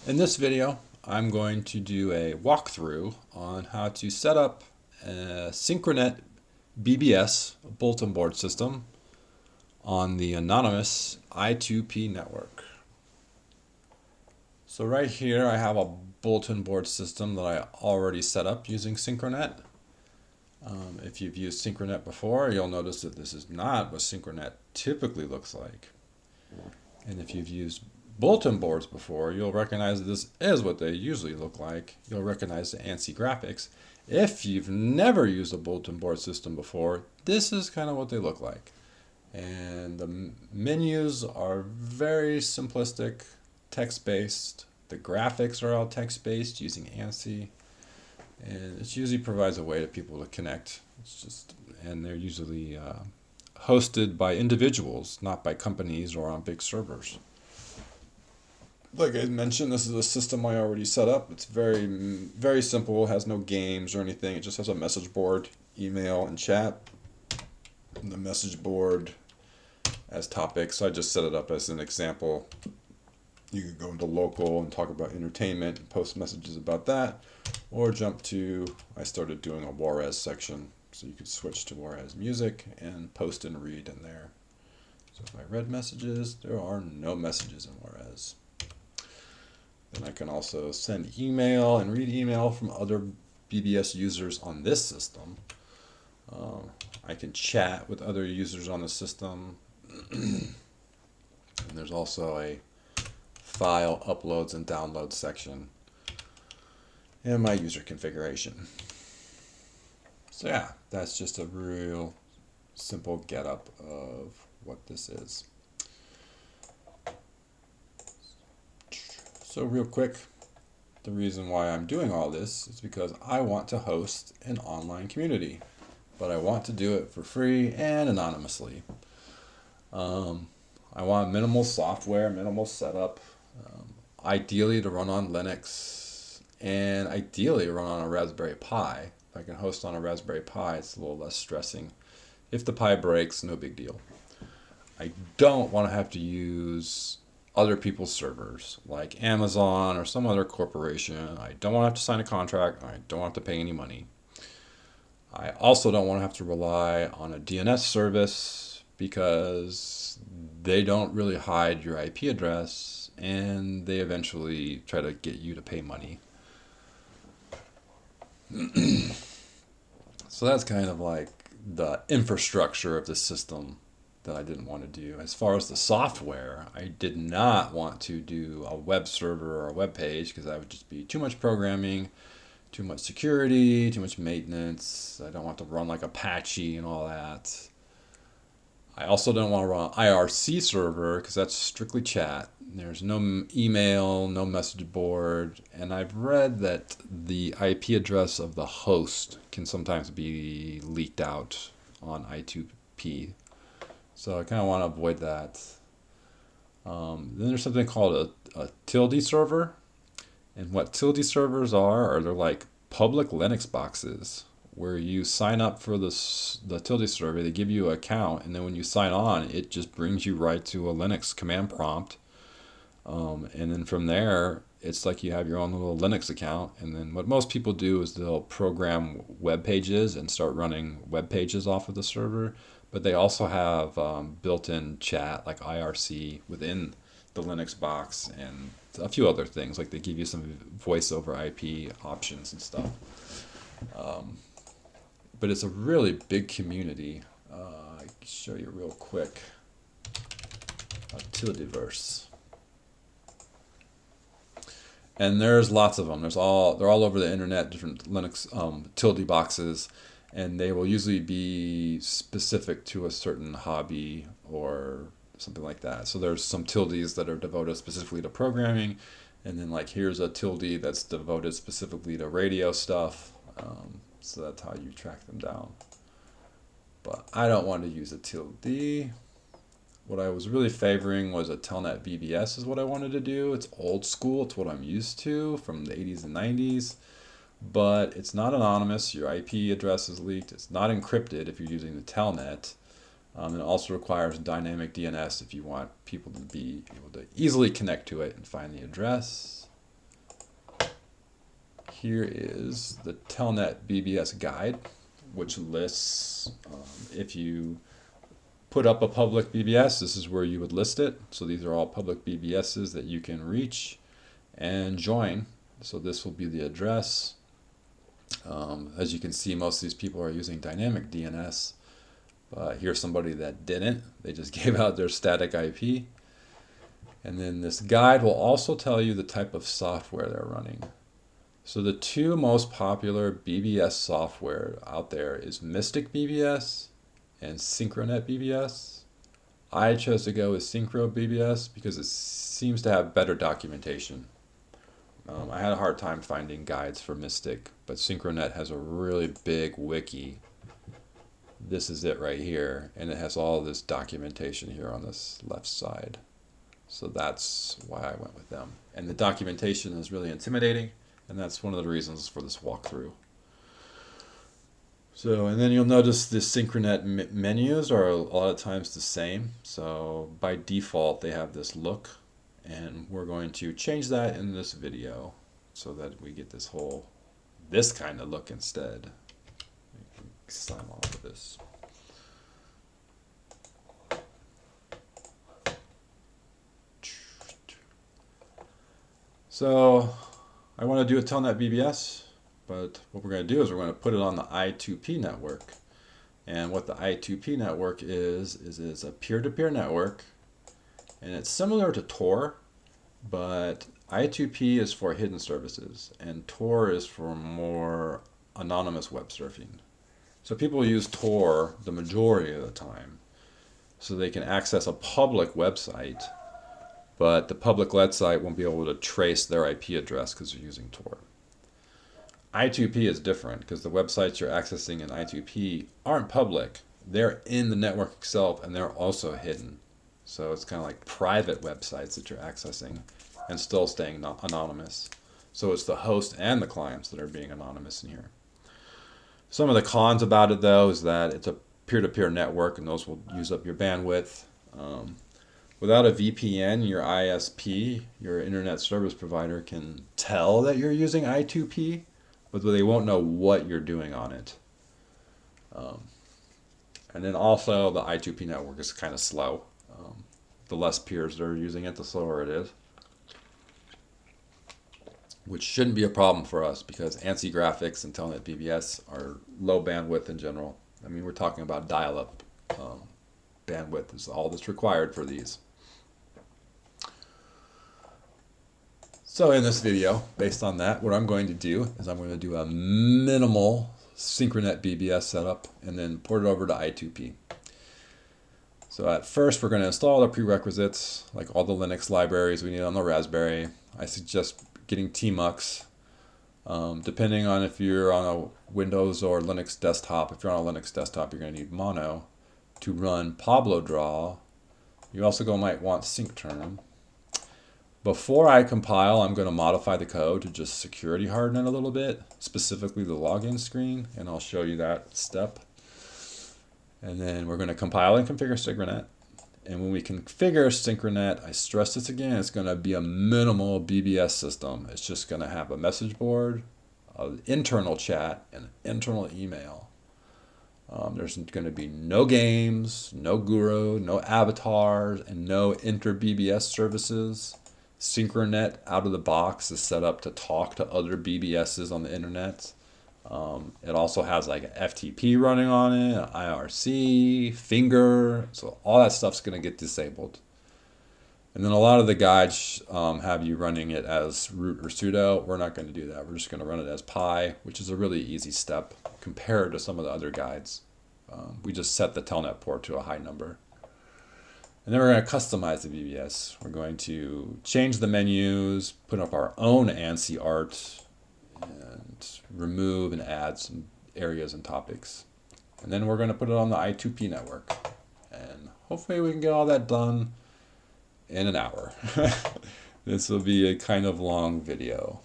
In this video, I'm going to do a walkthrough on how to set up a Synchronet BBS bulletin board system on the anonymous I2P network. So right here I have a bulletin board system that I already set up using Synchronet. If you've used Synchronet before, you'll notice that this is not what Synchronet typically looks like. And if you've used bulletin boards before, you'll recognize that this is what they usually look like. You'll recognize the ANSI graphics. If you've never used a bulletin board system before, this is kind of what they look like. And the menus are very simplistic, text-based. The graphics are all text-based using ANSI. And it usually provides a way to people to connect. And they're usually hosted by individuals, not by companies or on big servers. Like I mentioned, this is a system I already set up. It's very, very simple. It has no games or anything. It just has a message board, email, and chat. And the message board as topics. I just set it up as an example. You could go into local and talk about entertainment and post messages about that. Or jump to, I started doing a Juarez section. So you could switch to Juarez music and post and read in there. So if I read messages, there are no messages in Juarez. Then I can also send email and read email from other BBS users on this system. I can chat with other users on the system. And there's also a file uploads and downloads section. And my user configuration. So yeah, that's just a real simple getup of what this is. So real quick, the reason why I'm doing all this is because I want to host an online community, but I want to do it for free and anonymously. I want minimal software, minimal setup, ideally to run on Linux, and ideally run on a Raspberry Pi. If I can host on a Raspberry Pi, it's a little less stressing. If the Pi breaks, no big deal. I don't want to have to use other people's servers like Amazon or some other corporation. I don't want to have to sign a contract. I don't want to pay any money. I also don't want to have to rely on a DNS service because they don't really hide your IP address and they eventually try to get you to pay money. So that's kind of like the infrastructure of the system that I didn't want to do. As far as the software, I did not want to do a web server or a web page because that would just be too much programming, too much security, too much maintenance. I don't want to run like Apache and all that. I also don't want to run an IRC server because that's strictly chat. There's no email, no message board, and I've read that the IP address of the host can sometimes be leaked out on I2P. So I kind of want to avoid that. Then there's something called a tilde server. And what tilde servers are they're like public Linux boxes where you sign up for the tilde server. They give you an account, and then when you sign on, it just brings you right to a Linux command prompt. And then from there, it's like you have your own little Linux account. And then what most people do is they'll program web pages and start running web pages off of the server. But they also have built-in chat like IRC within the Linux box and a few other things. Like they give you some voice over IP options and stuff. But it's a really big community. I can show you real quick. A tildeverse. And there's lots of them. They're all over the internet, different Linux tilde boxes, and they will usually be specific to a certain hobby or something like that. So there's some tildes that are devoted specifically to programming, and then like here's a tilde that's devoted specifically to radio stuff. So that's how you track them down. But I don't want to use a tilde. What I was really favoring was a Telnet BBS is what I wanted to do. It's old school. It's what I'm used to from the 80s and 90s. But it's not anonymous. Your IP address is leaked. It's not encrypted if you're using the Telnet. It also requires dynamic DNS if you want people to be able to easily connect to it and find the address. here is the Telnet BBS guide, which lists if you put up a public BBS, this is where you would list it. So these are all public BBSs that you can reach and join. So this will be the address. As you can see, most of these people are using dynamic DNS. But here's somebody that didn't. They just gave out their static IP. And then this guide will also tell you the type of software they're running. So the two most popular BBS software out there is Mystic BBS and Synchronet BBS. I chose to go with Synchro BBS because it seems to have better documentation. I had a hard time finding guides for Mystic, but Synchronet has a really big wiki. This is it right here, and it has all this documentation here on this left side. So that's why I went with them. And the documentation is really intimidating, and that's one of the reasons for this walkthrough. So, and then you'll notice the Synchronet menus are a lot of times the same. So by default, they have this look, and we're going to change that in this video so that we get this kind of look instead. Sign off of this. So I want to do a Telnet BBS, but what we're going to do is we're going to put it on the I2P network. And what the I2P network is a peer-to-peer network, and it's similar to Tor, but I2P is for hidden services, and Tor is for more anonymous web surfing. So people use Tor the majority of the time, so they can access a public website, but the public website won't be able to trace their IP address because they're using Tor. I2P is different because the websites you're accessing in I2P aren't public. They're in the network itself, and they're also hidden. So it's kind of like private websites that you're accessing and still staying anonymous. So it's the host and the clients that are being anonymous in here. Some of the cons about it, though, is that it's a peer-to-peer network, and those will use up your bandwidth. Without a VPN, your ISP, your internet service provider, can tell that you're using I2P, but they won't know what you're doing on it. And then also, the I2P network is kind of slow. The less peers that are using it, the slower it is. Which shouldn't be a problem for us because ANSI graphics and Telnet BBS are low bandwidth in general. I mean, we're talking about dial-up bandwidth is all that's required for these. So in this video, based on that, what I'm going to do is I'm going to do a minimal Synchronet BBS setup and then port it over to I2P. So at first, we're going to install the prerequisites, like all the Linux libraries we need on the Raspberry. I suggest getting tmux, depending on if you're on a Windows or Linux desktop. If you're on a Linux desktop, you're going to need mono to run Pablo Draw. You also might want syncterm. Before I compile, I'm going to modify the code to just security harden it a little bit, specifically the login screen, and I'll show you that step. And then we're going to compile and configure Synchronet. And when we configure Synchronet, I stress this again, it's going to be a minimal BBS system. It's just going to have a message board, an internal chat, and an internal email. There's going to be no games, no guru, no avatars, and no inter-BBS services. Synchronet out of the box is set up to talk to other BBSs on the internet. It also has like an FTP running on it, an IRC, finger, so all that stuff's going to get disabled. And then a lot of the guides have you running it as root or sudo. We're not going to do that. We're just going to run it as pi, which is a really easy step compared to some of the other guides. We just set the telnet port to a high number. And then we're going to customize the BBS. We're going to change the menus, put up our own ANSI art, and remove and add some areas and topics. And then we're going to put it on the I2P network. And hopefully we can get all that done in an hour. This will be a kind of long video.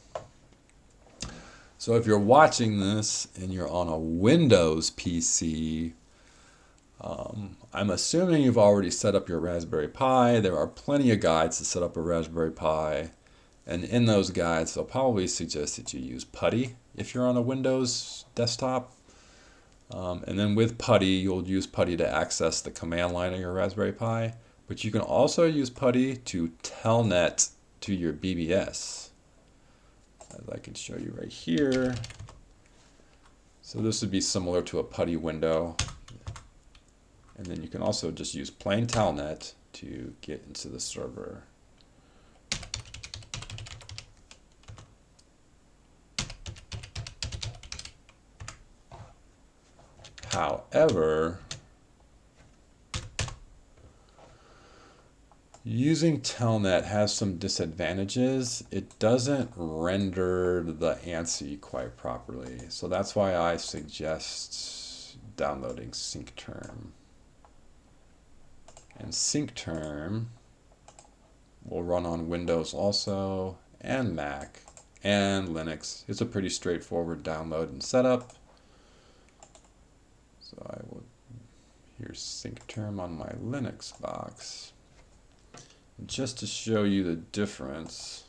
So if you're watching this and you're on a Windows PC, I'm assuming you've already set up your Raspberry Pi. There are plenty of guides to set up a Raspberry Pi. And in those guides, they'll probably suggest that you use PuTTY if you're on a Windows desktop. And then with PuTTY, you'll use PuTTY to access the command line of your Raspberry Pi. But you can also use PuTTY to telnet to your BBS, as I can show you right here. So this would be similar to a PuTTY window. And then you can also just use plain telnet to get into the server. However, using telnet has some disadvantages. It doesn't render the ANSI quite properly. So that's why I suggest downloading SyncTerm. And SyncTerm will run on Windows also, and Mac, and Linux. It's a pretty straightforward download and setup. So I will, here's SyncTerm on my Linux box. Just to show you the difference,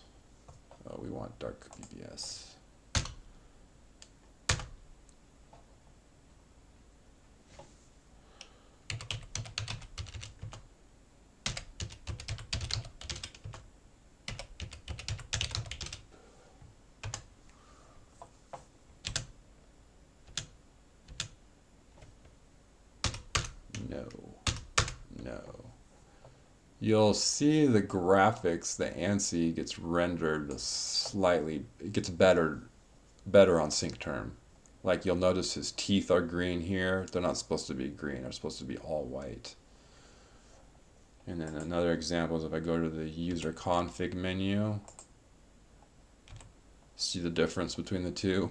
we want dark BBS. No. You'll see the graphics, the ANSI gets rendered slightly, it gets better on SyncTerm. Like you'll notice his teeth are green here. They're not supposed to be green, they're supposed to be all white. And then another example is if I go to the user config menu, see the difference between the two.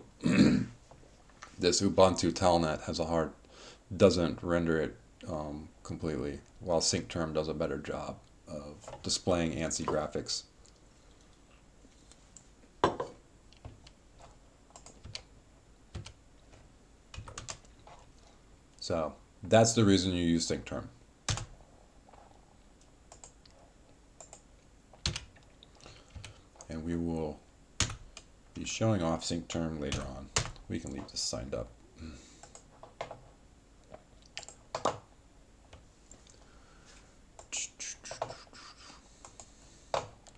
This Ubuntu telnet doesn't render it completely, while SyncTerm does a better job of displaying ANSI graphics. So that's the reason you use SyncTerm. And we will be showing off SyncTerm later on. We can leave this signed up.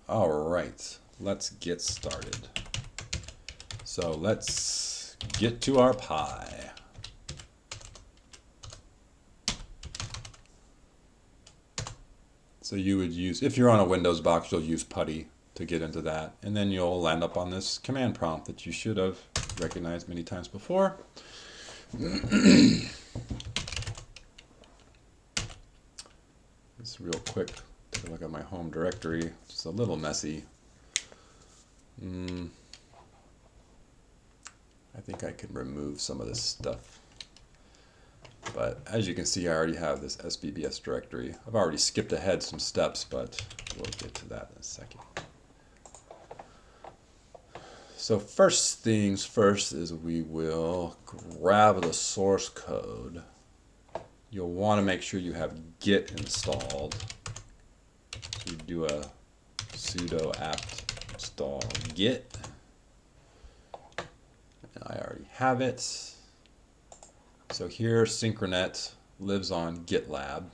All right, let's get started. So let's get to our Pi. So you would use, if you're on a Windows box, you'll use PuTTY to get into that. And then you'll land up on this command prompt that you should have recognized many times before. Just real quick, take a look at my home directory. Just a little messy. I think I can remove some of this stuff. But as you can see, I already have this SBBS directory. I've already skipped ahead some steps, but we'll get to that in a second. So first things first is we will grab the source code. You'll want to make sure you have Git installed. You do a sudo apt install Git. And I already have it. So here Synchronet lives on GitLab.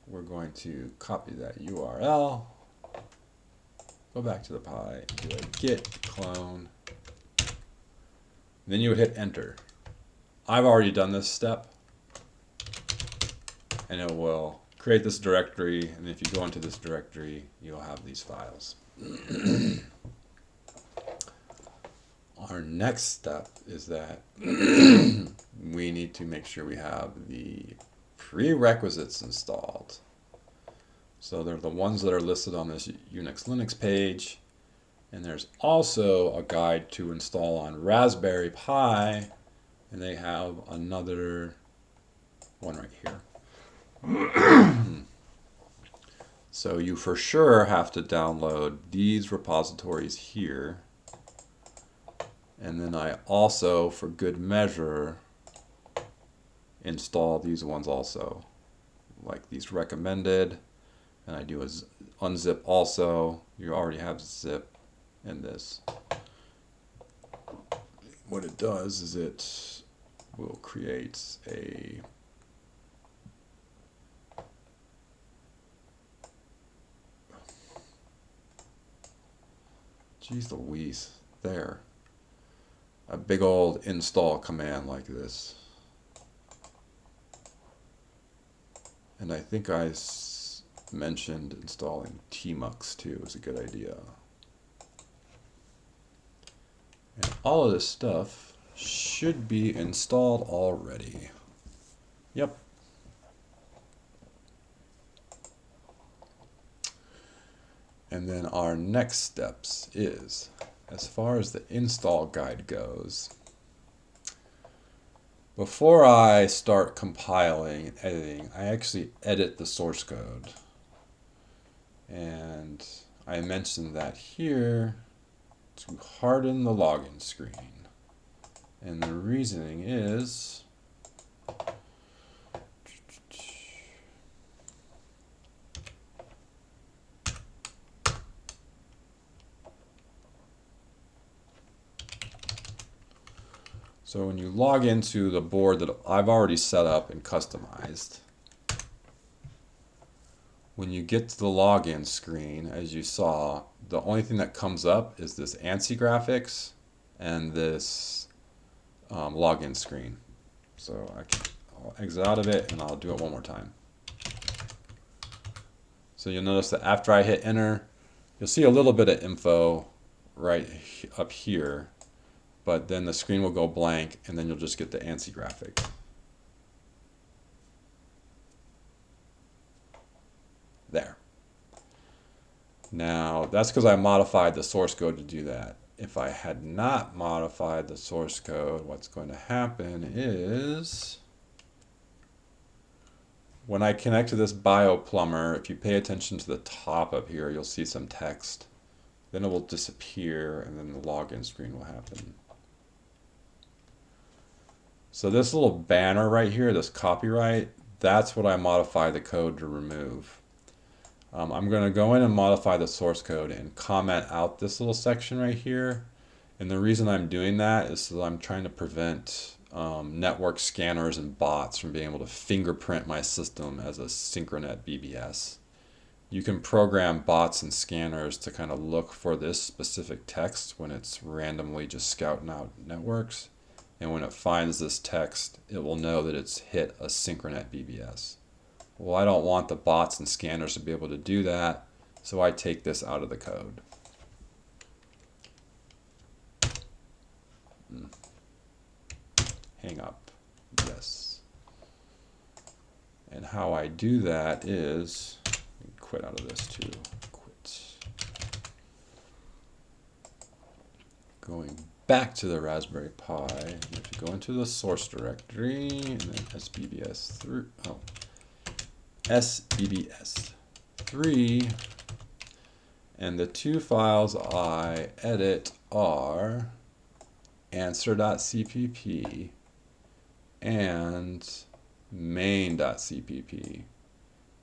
We're going to copy that URL. Go back to the Pi, do a git clone. Then you would hit enter. I've already done this step, and it will create this directory, and if you go into this directory, you'll have these files. Our next step is that we need to make sure we have the prerequisites installed. So they're the ones that are listed on this Unix Linux page, and there's also a guide to install on Raspberry Pi, and they have another one right here. So you for sure have to download these repositories here, and then I also, for good measure, install these ones also, like these recommended. and I do a unzip also. You already have zip in this. What it does is it will create a geez Louise, there. A big old install command like this. And I think I mentioned installing tmux too is a good idea. And all of this stuff should be installed already. Yep. And then our next steps is, as far as the install guide goes, before I start compiling and editing, I actually edit the source code. And I mentioned that here to harden the login screen. And the reasoning is so when you log into the board that I've already set up and customized, when you get to the login screen, as you saw, the only thing that comes up is this ANSI graphics and this login screen. So I'll exit out of it and I'll do it one more time. So you'll notice that after I hit enter, you'll see a little bit of info right up here, but then the screen will go blank and then you'll just get the ANSI graphic. There. Now that's because I modified the source code to do that. If I had not modified the source code, what's going to happen is when I connect to this BioPlumber, if you pay attention to the top of here, you'll see some text. Then it will disappear and then the login screen will happen. So this little banner right here, this copyright, that's what I modify the code to remove. I'm going to go in and modify the source code and comment out this little section right here. And the reason I'm doing that is that I'm trying to prevent network scanners and bots from being able to fingerprint my system as a Synchronet BBS. You can program bots and scanners to kind of look for this specific text when it's randomly just scouting out networks. And when it finds this text, it will know that it's hit a Synchronet BBS. Well, I don't want the bots and scanners to be able to do that, so I take this out of the code. Hang up. Yes. And how I do that is, quit out of this too. Quit. Going back to the Raspberry Pi, you have to go into the source directory and then SBBS3, and the two files I edit are answer.cpp and main.cpp.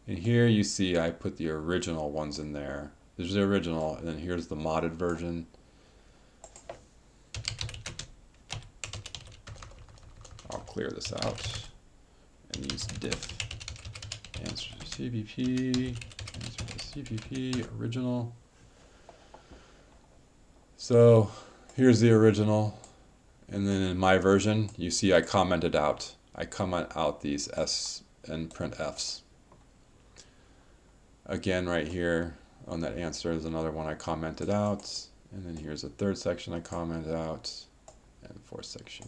And here you see I put the original ones in there. There's the original, and then here's the modded version. I'll clear this out and use diff answer to CPP, original. So here's the original, and then in my version, you see I commented out. I comment out these S and printfs. Again, right here on that answer is another one I commented out, and then here's a third section I commented out, and fourth section.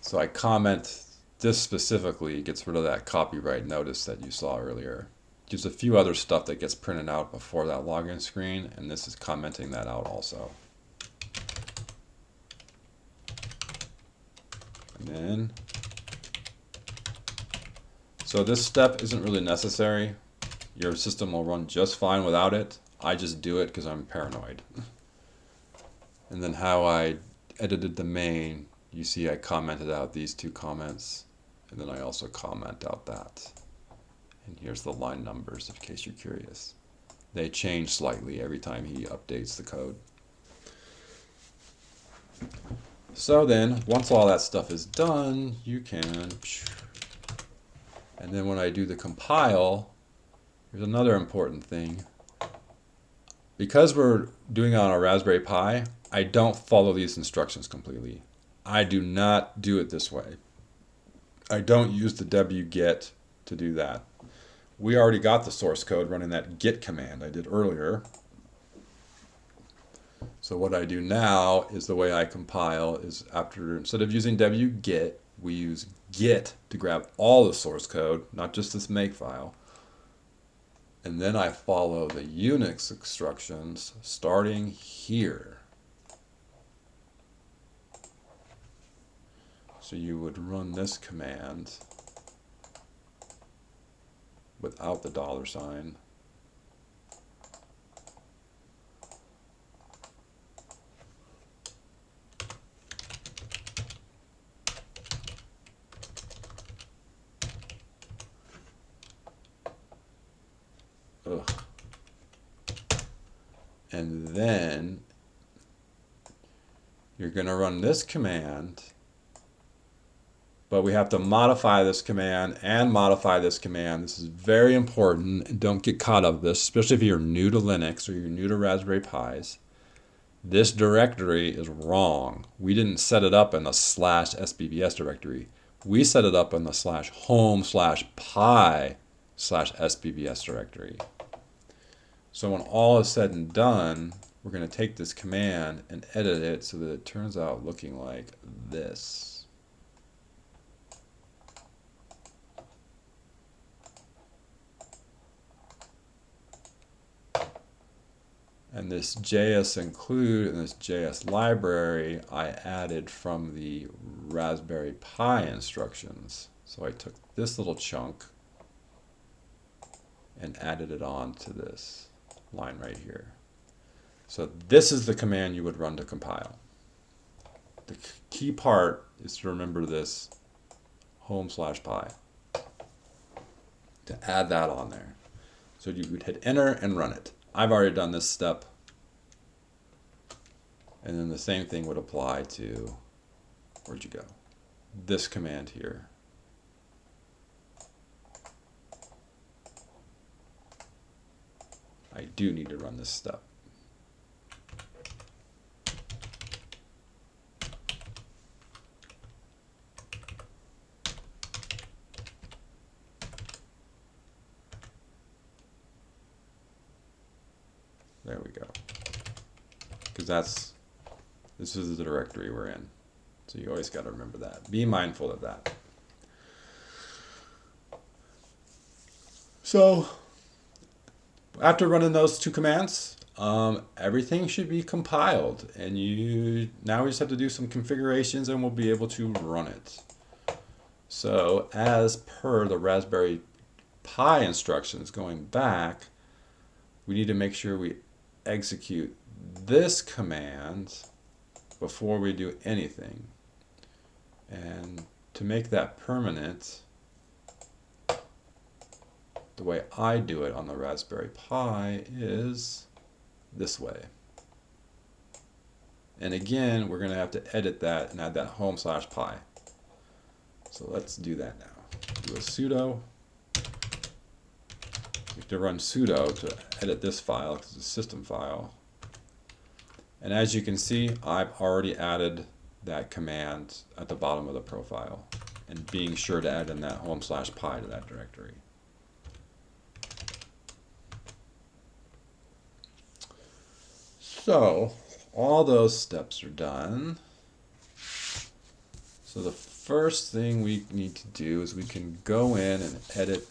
So I comment this specifically gets rid of that copyright notice that you saw earlier. There's a few other stuff that gets printed out before that login screen, and this is commenting that out also. And then, so this step isn't really necessary. Your system will run just fine without it. I just do it because I'm paranoid. And then how I edited the main, you see I commented out these two comments. And then I also comment out that. And here's the line numbers in case you're curious. They change slightly every time he updates the code. So then, once all that stuff is done, you can, and then when I do the compile, here's another important thing. Because we're doing it on a Raspberry Pi, I don't follow these instructions completely. I do not do it this way. I don't use the wget to do that. We already got the source code running that git command I did earlier. So what I do now is the way I compile is instead of using wget, we use git to grab all the source code, not just this makefile. And then I follow the Unix instructions starting here. So you would run this command without the $sign. Ugh. And then you're going to run this command, but we have to modify this command and modify this command. This is very important, and don't get caught up with this, especially if you're new to Linux or you're new to Raspberry Pis. This directory is wrong. We didn't set it up in the /sbbs directory. We set it up in the /home/pi/sbbs directory. So when all is said and done, we're going to take this command and edit it so that it turns out looking like this. And this JS include and this JS library I added from the Raspberry Pi instructions. So I took this little chunk and added it on to this line right here. So this is the command you would run to compile. The key part is to remember this home/pi, to add that on there. So you would hit enter and run it. I've already done this step. And then the same thing would apply to, where'd you go? This command here. I do need to run this step. There we go. Because this is the directory we're in. So you always got to remember that. Be mindful of that. So after running those two commands, everything should be compiled. And now we just have to do some configurations and we'll be able to run it. So as per the Raspberry Pi instructions going back, we need to make sure we execute this command before we do anything. And to make that permanent, the way I do it on the Raspberry Pi is this way. And again, we're going to have to edit that and add that home/pi. So let's do that now. Do a sudo. You have to run sudo to edit this file because it's a system file. And as you can see, I've already added that command at the bottom of the profile, and being sure to add in that home/pi to that directory. So all those steps are done. So the first thing we need to do is we can go in and edit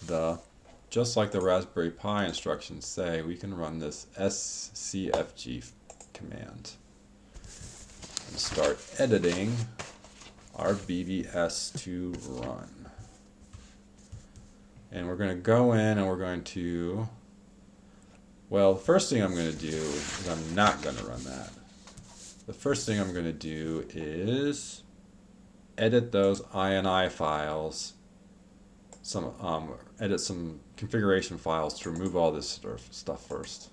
just like the Raspberry Pi instructions say, we can run this scfg command and start editing our BBS to run. And we're going to go in and we're going to, well, the first thing I'm going to do is I'm not going to run that. The first thing I'm going to do is edit those INI files edit some configuration files to remove all this stuff first.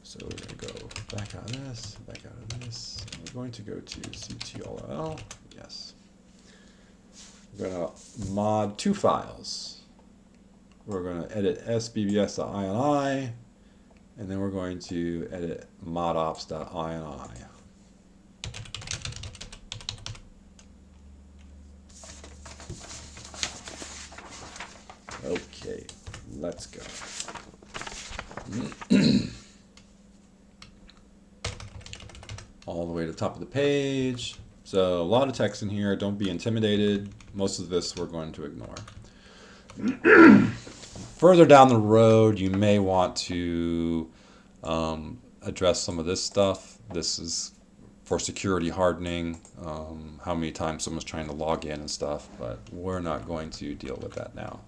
So we're going to go back out of this, back out of this. And we're going to go to ctll. Yes. We're going to mod two files. We're going to edit sbbs.ini, and then we're going to edit modops.ini. Okay, let's go. All the way to the top of the page. So a lot of text in here. Don't be intimidated. Most of this we're going to ignore. Further down the road, you may want to address some of this stuff. This is for security hardening, how many times someone's trying to log in and stuff, but we're not going to deal with that now.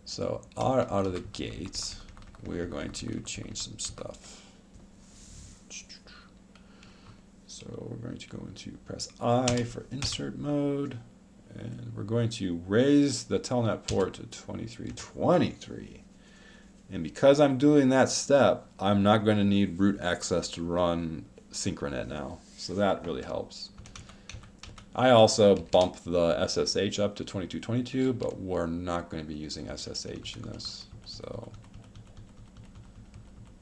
So out of the gate, we are going to change some stuff. So we're going to go into press I for insert mode, and we're going to raise the telnet port to 2323. And because I'm doing that step, I'm not going to need root access to run Synchronet now. So that really helps. I also bumped the SSH up to 2222, but we're not going to be using SSH in this. So,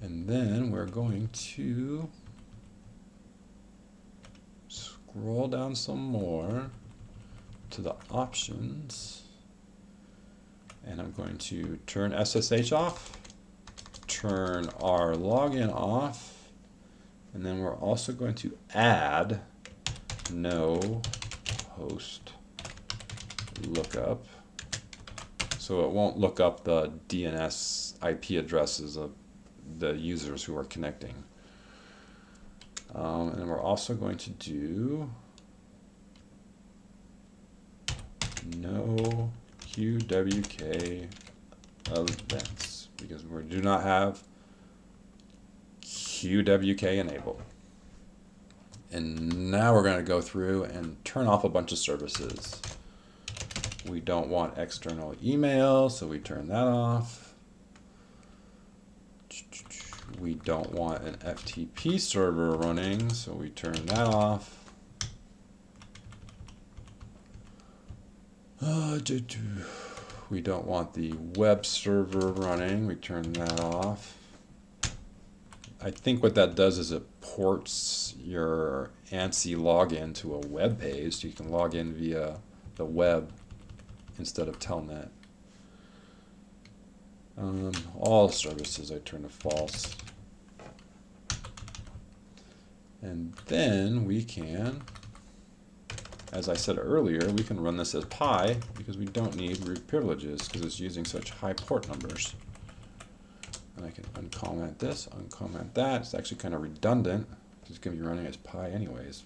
and then we're going to scroll down some more to the options, and I'm going to turn SSH off, turn our login off, and then we're also going to add no host lookup, so it won't look up the DNS IP addresses of the users who are connecting. And then we're also going to do no QWK events, because we do not have QWK enabled. And now we're going to go through and turn off a bunch of services. We don't want external email, so we turn that off. We don't want an FTP server running, so we turn that off. We don't want the web server running, we turn that off. I think what that does is it ports your ANSI login to a web page, so you can log in via the web instead of telnet. All services I turn to false. And then we can, as I said earlier, we can run this as Pi because we don't need root privileges because it's using such high port numbers. And I can uncomment this, uncomment that. It's actually kind of redundant because it's going to be running as Pi anyways.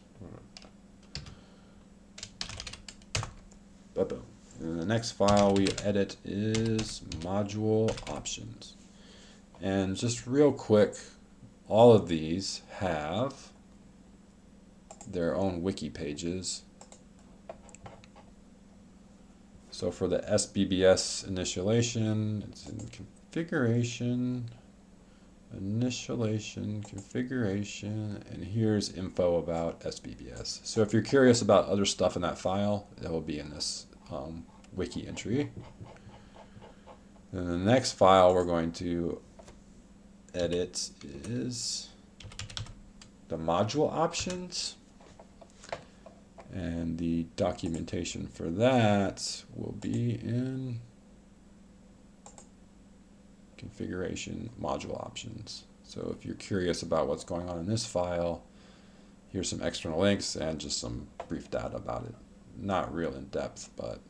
And the next file we edit is module options. And just real quick, all of these have their own wiki pages. So for the SBBS initialization, it's in configuration, initialization, configuration, and here's info about SBBS. So if you're curious about other stuff in that file, it will be in this wiki entry. And the next file we're going to edit is the module options. And the documentation for that will be in configuration module options. So if you're curious about what's going on in this file, here's some external links and just some brief data about it. Not real in depth, but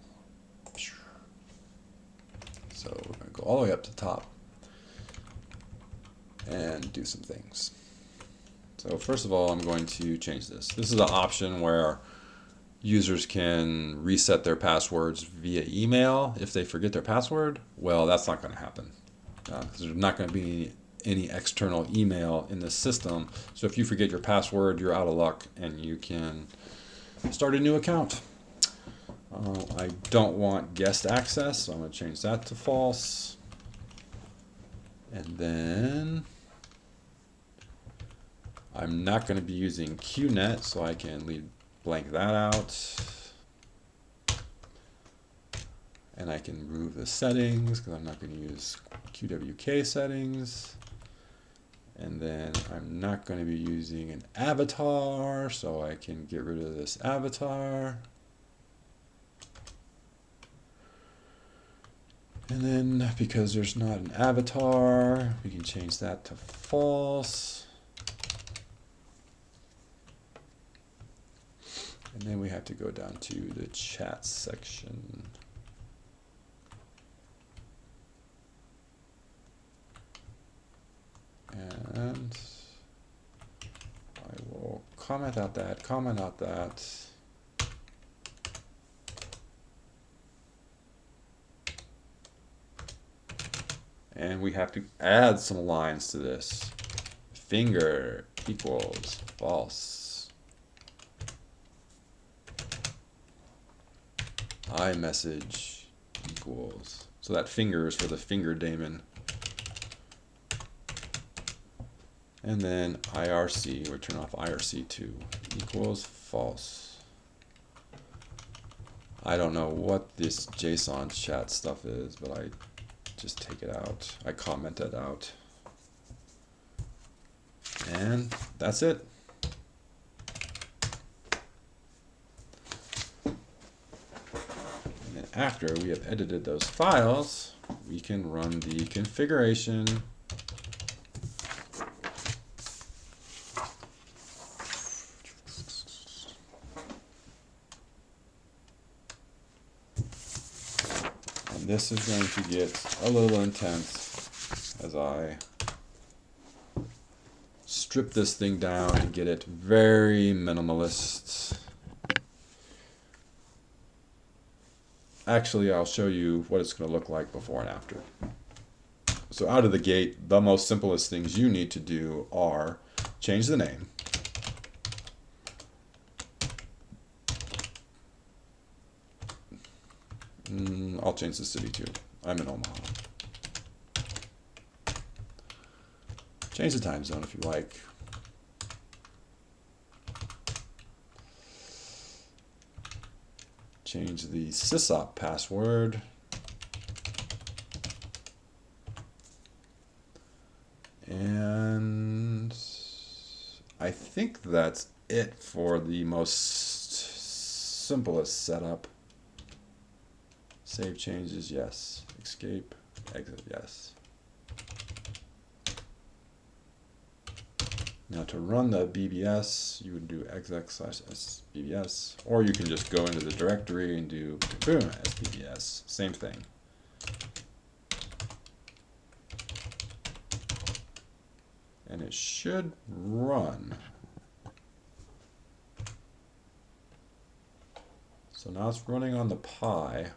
so we're going to go all the way up to the top and do some things. So first of all, I'm going to change this. This is an option where users can reset their passwords via email if they forget their password. Well, that's not going to happen because there's not going to be any external email in this system. So if you forget your password, you're out of luck and you can start a new account. I don't want guest access, so I'm going to change that to false. And then I'm not going to be using QNet, so I can leave blank that out. And I can remove the settings because I'm not going to use QWK settings. And then I'm not going to be using an avatar, so I can get rid of this avatar. And then because there's not an avatar, we can change that to false. And then we have to go down to the chat section. And I will comment out that, comment out that. And we have to add some lines to this. Finger equals false. iMessage equals. So that finger is for the finger daemon. And then IRC, we turn off IRC2 equals false. I don't know what this JSON chat stuff is, but I just take it out. I comment it out. And that's it. And then after we have edited those files, we can run the configuration. And this is going to get a little intense as I strip this thing down and get it very minimalist. Actually, I'll show you what it's going to look like before and after. So out of the gate, the most simplest things you need to do are change the name. I'll change the city too. I'm in Omaha. Change the time zone if you like. Change the sysop password. And I think that's it for the most simplest setup. Save changes, yes. Escape, exit, yes. Now to run the BBS, you would do exec/sbbs, or you can just go into the directory and do boom sbbs, same thing. And it should run. So now it's running on the Pi,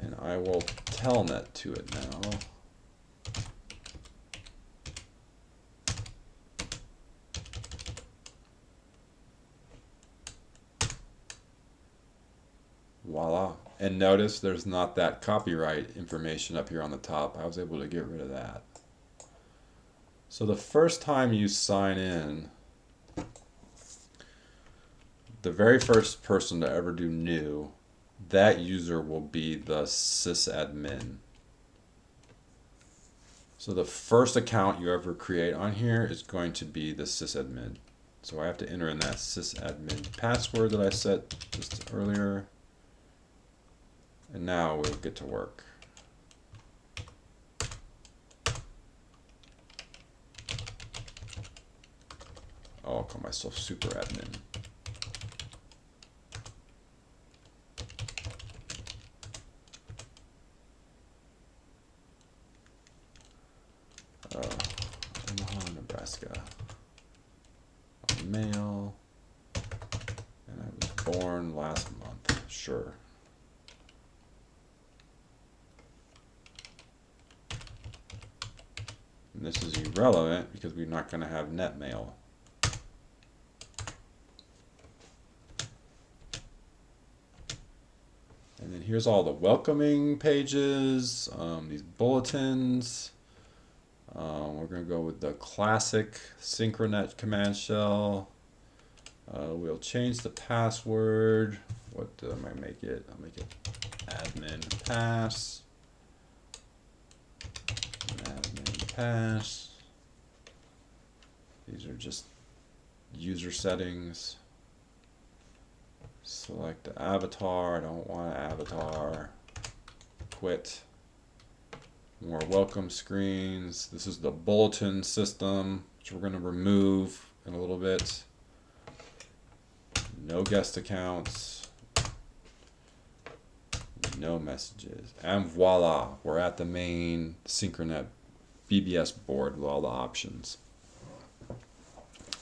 and I will telnet to it now. Voila. And notice there's not that copyright information up here on the top. I was able to get rid of that. So the first time you sign in, the very first person to ever do new, that user will be the sysadmin. So the first account you ever create on here is going to be the sysadmin. So I have to enter in that sysadmin password that I set just earlier. And now we'll get to work. Oh, I'll call myself super admin. Omaha, Nebraska. Male. And I was born last month. Sure. And this is irrelevant because we're not going to have net mail. here's all the welcoming pages, these bulletins. We're going to go with the classic Synchronet command shell. We'll change the password. What am I make it? I'll make it admin pass. Admin pass. These are just user settings. Select the avatar. I don't want an avatar. Quit. More welcome screens. This is the bulletin system, which we're going to remove in a little bit. No guest accounts. No messages. And voila, we're at the main Synchronet BBS board with all the options.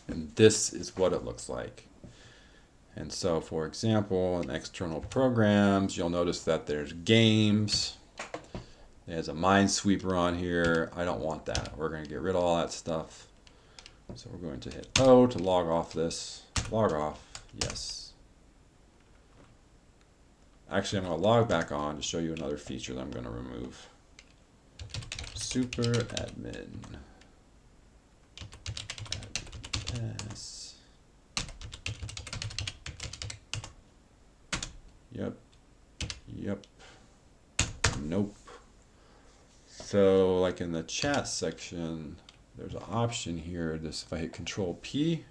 And this is what it looks like. And so, for example, in external programs, you'll notice that there's games. There's a Minesweeper on here. I don't want that. We're going to get rid of all that stuff. So we're going to hit O to log off this. Log off. Yes. Actually, I'm going to log back on to show you another feature that I'm going to remove. Super admin. Pass. Yep. Yep. Nope. So like in the chat section, there's an option here. This, if I hit Control P,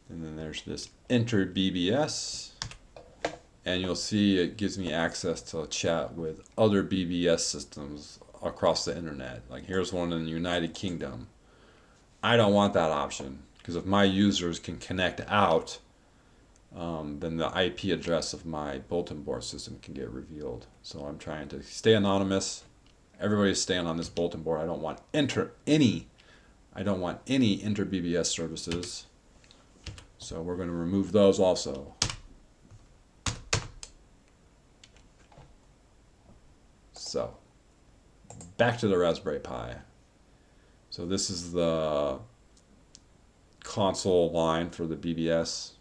and then there's this Enter BBS, and you'll see it gives me access to chat with other BBS systems across the internet. Like here's one in the United Kingdom. I don't want that option because if my users can connect out, then the IP address of my bulletin board system can get revealed. So I'm trying to stay anonymous. Everybody's staying on this bulletin board. I don't want any inter BBS services. So we're going to remove those also. So back to the Raspberry Pi. So this is the console line for the BBS.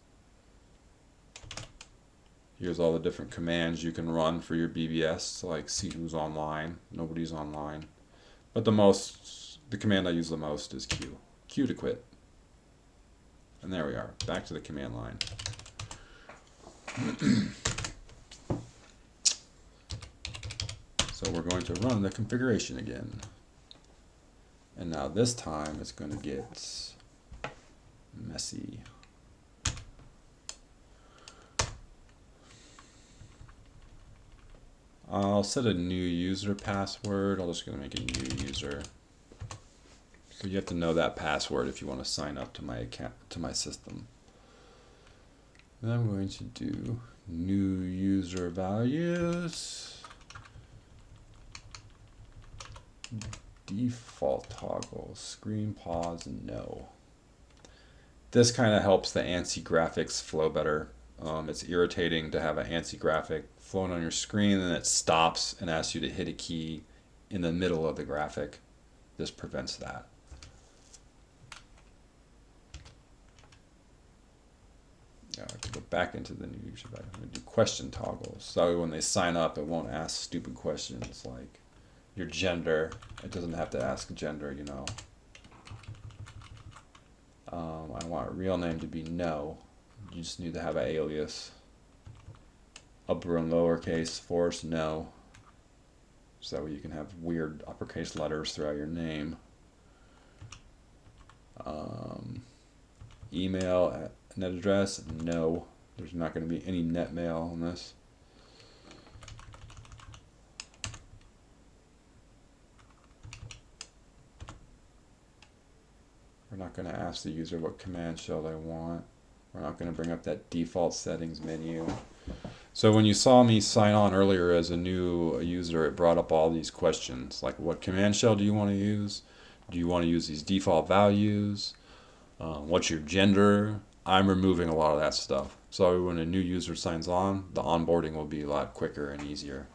Here's all the different commands you can run for your BBS, like see who's online. Nobody's online. But the command I use the most is Q. Q to quit. And there we are, back to the command line. So we're going to run the configuration again. And now this time it's going to get messy. I'll set a new user password. I'm just going to make a new user. So you have to know that password if you want to sign up to my account, to my system. And I'm going to do new user values. Default toggle, screen pause, no. This kind of helps the ANSI graphics flow better. It's irritating to have an ANSI graphic flowing on your screen and it stops and asks you to hit a key in the middle of the graphic. This prevents that. I have to go back into the new user value. I'm going to do question toggles. So when they sign up, it won't ask stupid questions like your gender. It doesn't have to ask gender, you know. I want a real name to be no. You just need to have an alias. Upper and lowercase, force, no. So you can have weird uppercase letters throughout your name. Email, net address, no. There's not going to be any net mail on this. We're not going to ask the user what command shell they want. We're not going to bring up that default settings menu. So when you saw me sign on earlier as a new user, it brought up all these questions like what command shell do you want to use? Do you want to use these default values? What's your gender? I'm removing a lot of that stuff. So when a new user signs on, the onboarding will be a lot quicker and easier.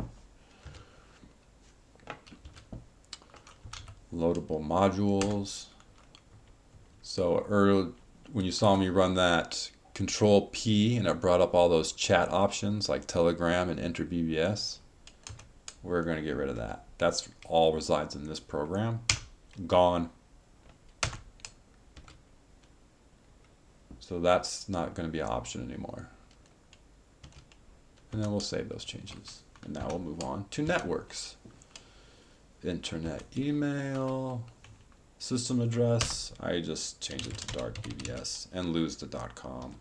Loadable modules. So when you saw me run that Control P, and it brought up all those chat options like Telegram and Enter BBS. We're going to get rid of that. That's all resides in this program. Gone. So that's not going to be an option anymore. And then we'll save those changes. And now we'll move on to networks. Internet email, system address. I just change it to dark BBS and lose the .com.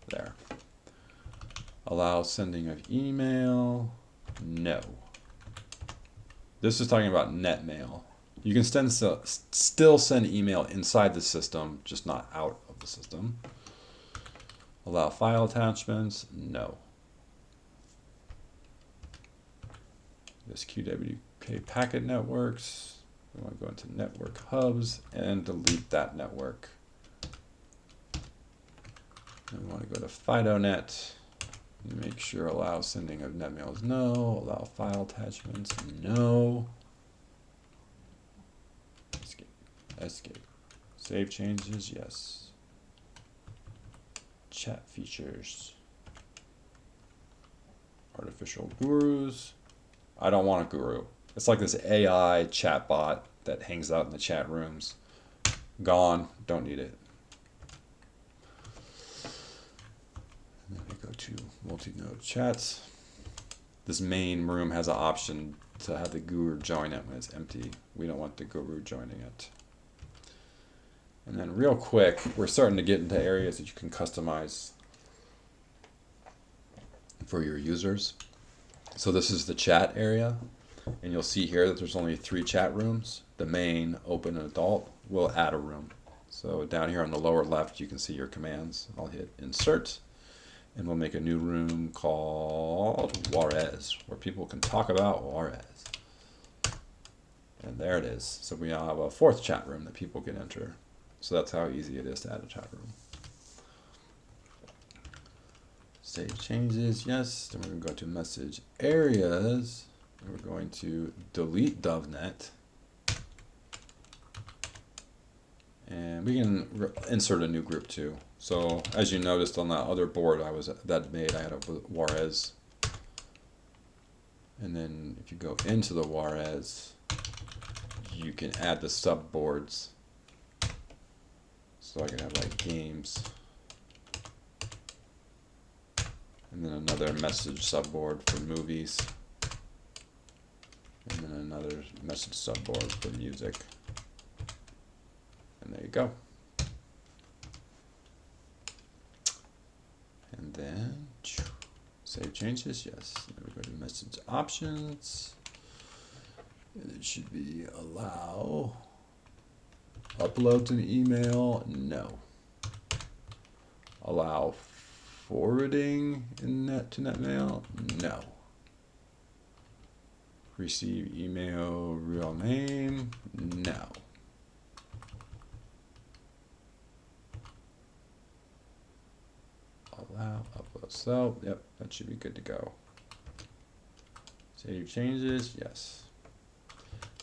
There. Allow sending of email. No. This is talking about net mail. You can still send email inside the system, just not out of the system. Allow file attachments. No. This QWK packet networks. We want to go into network hubs and delete that network. And we want to go to FidoNet. Make sure allow sending of netmail is no. Allow file attachments, no. Escape. Escape. Save changes, yes. Chat features. Artificial gurus. I don't want a guru. It's like this AI chatbot that hangs out in the chat rooms. Gone. Don't need it. And then we go to multi-node chats. This main room has an option to have the guru join it when it's empty. We don't want the guru joining it. And then real quick, we're starting to get into areas that you can customize for your users. So this is the chat area, and you'll see here that there's only 3 chat rooms. The main, open, and adult. We'll add a room. So down here on the lower left, you can see your commands. I'll hit insert, and we'll make a new room called Juarez, where people can talk about Juarez. And there it is. So we now have a 4th chat room that people can enter. So that's how easy it is to add a chat room. Save changes, yes. Then we're going to go to message areas. And we're going to delete DovNet. And we can insert a new group too. So as you noticed on that other board I had a Juarez. And then if you go into the Juarez, you can add the subboards. So I can have like games. And then another message subboard for movies. And then another message subboard for music. And there you go. And then save changes, yes. Then we go to message options. And it should be allow upload to an email, no. Allow forwarding in to netmail, no. Receive email real name, no. Allow upload. So, yep, that should be good to go. Save changes, yes.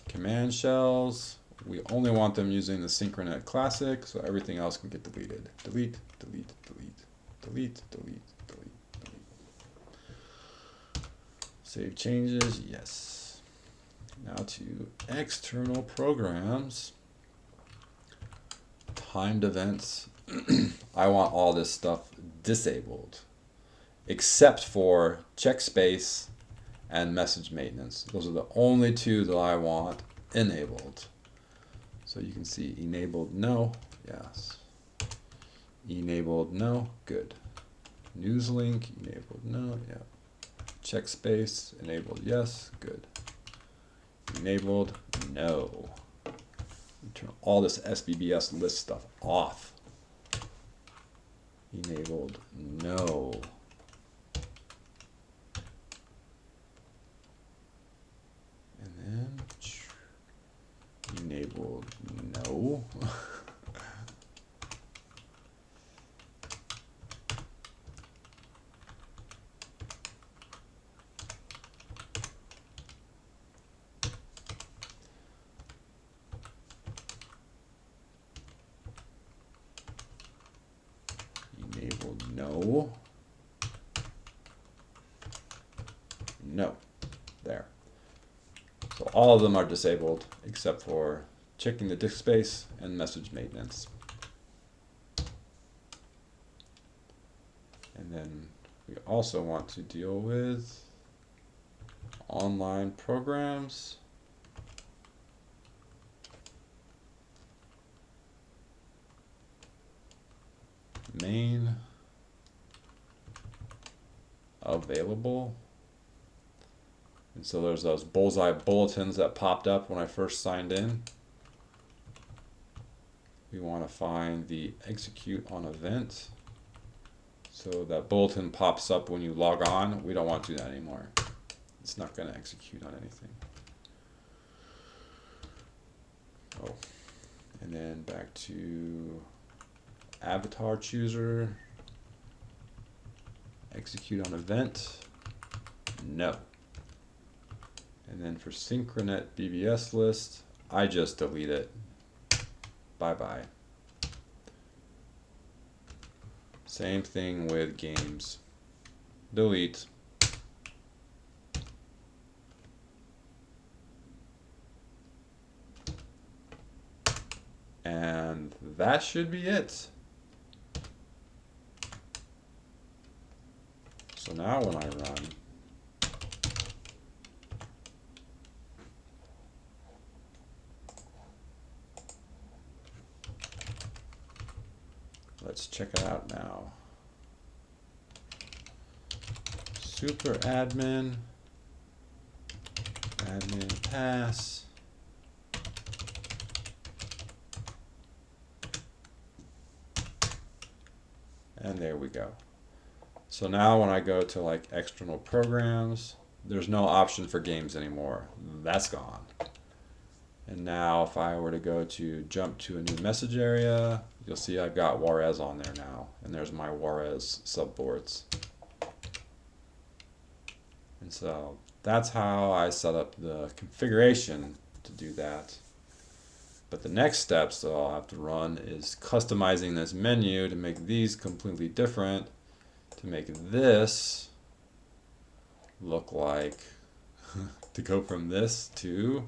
Command shells, we only want them using the Synchronet Classic, so everything else can get deleted. Delete, delete, delete, delete, delete, delete, delete. Save changes, yes. Now to external programs. Timed events. I want all this stuff disabled, except for check space and message maintenance. Those are the only 2 that I want enabled. So you can see enabled, no, yes. Enabled, no, good. News link, enabled, no, yeah. Check space, enabled, yes, good. Enabled, no. Turn all this SBBS list stuff off. Enabled, no. And then enabled, no. No. There. So all of them are disabled except for checking the disk space and message maintenance. And then we also want to deal with online programs. Main available. And so there's those bullseye bulletins that popped up when I first signed in. We want to find the execute on event. So that bulletin pops up when you log on. We don't want to do that anymore. It's not going to execute on anything. Oh, and then back to avatar chooser. Execute on event. No. And then for Synchronet BBS list, I just delete it. Bye-bye. Same thing with games. Delete. And that should be it. So now when I run, let's check it out now. Super admin, admin pass. And there we go. So now when I go to like external programs, there's no option for games anymore. That's gone. And now if I were to go to jump to a new message area, you'll see I've got Juarez on there now. And there's my Juarez subboards. And so that's how I set up the configuration to do that. But the next steps that I'll have to run is customizing this menu to make these completely different, to make this look like, to go from this to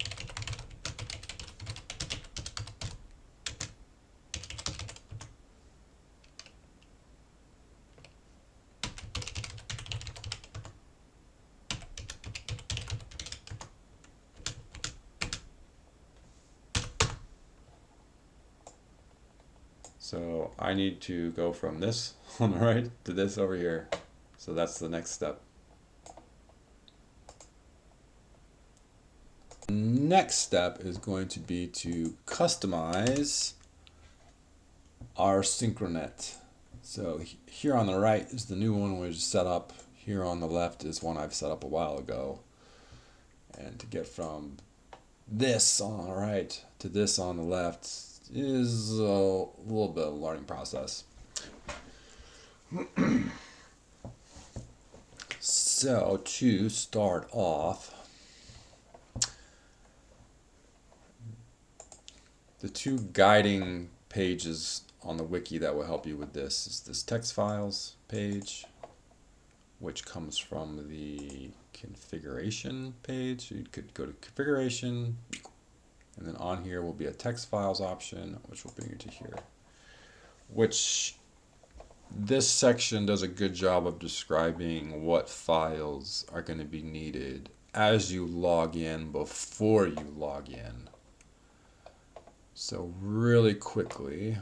so I need to go from this on the right to this over here. So that's the next step. Next step is going to be to customize our Synchronet. So here on the right is the new one we set up. Here on the left is one I've set up a while ago. And to get from this on the right to this on the left is a little bit of a learning process. So to start off, the two guiding pages on the wiki that will help you with this is this text files page, which comes from the configuration page. So you could go to configuration, and then on here will be a text files option, which will bring you to here. Which this section does a good job of describing what files are going to be needed as you log in before you log in. So really quickly,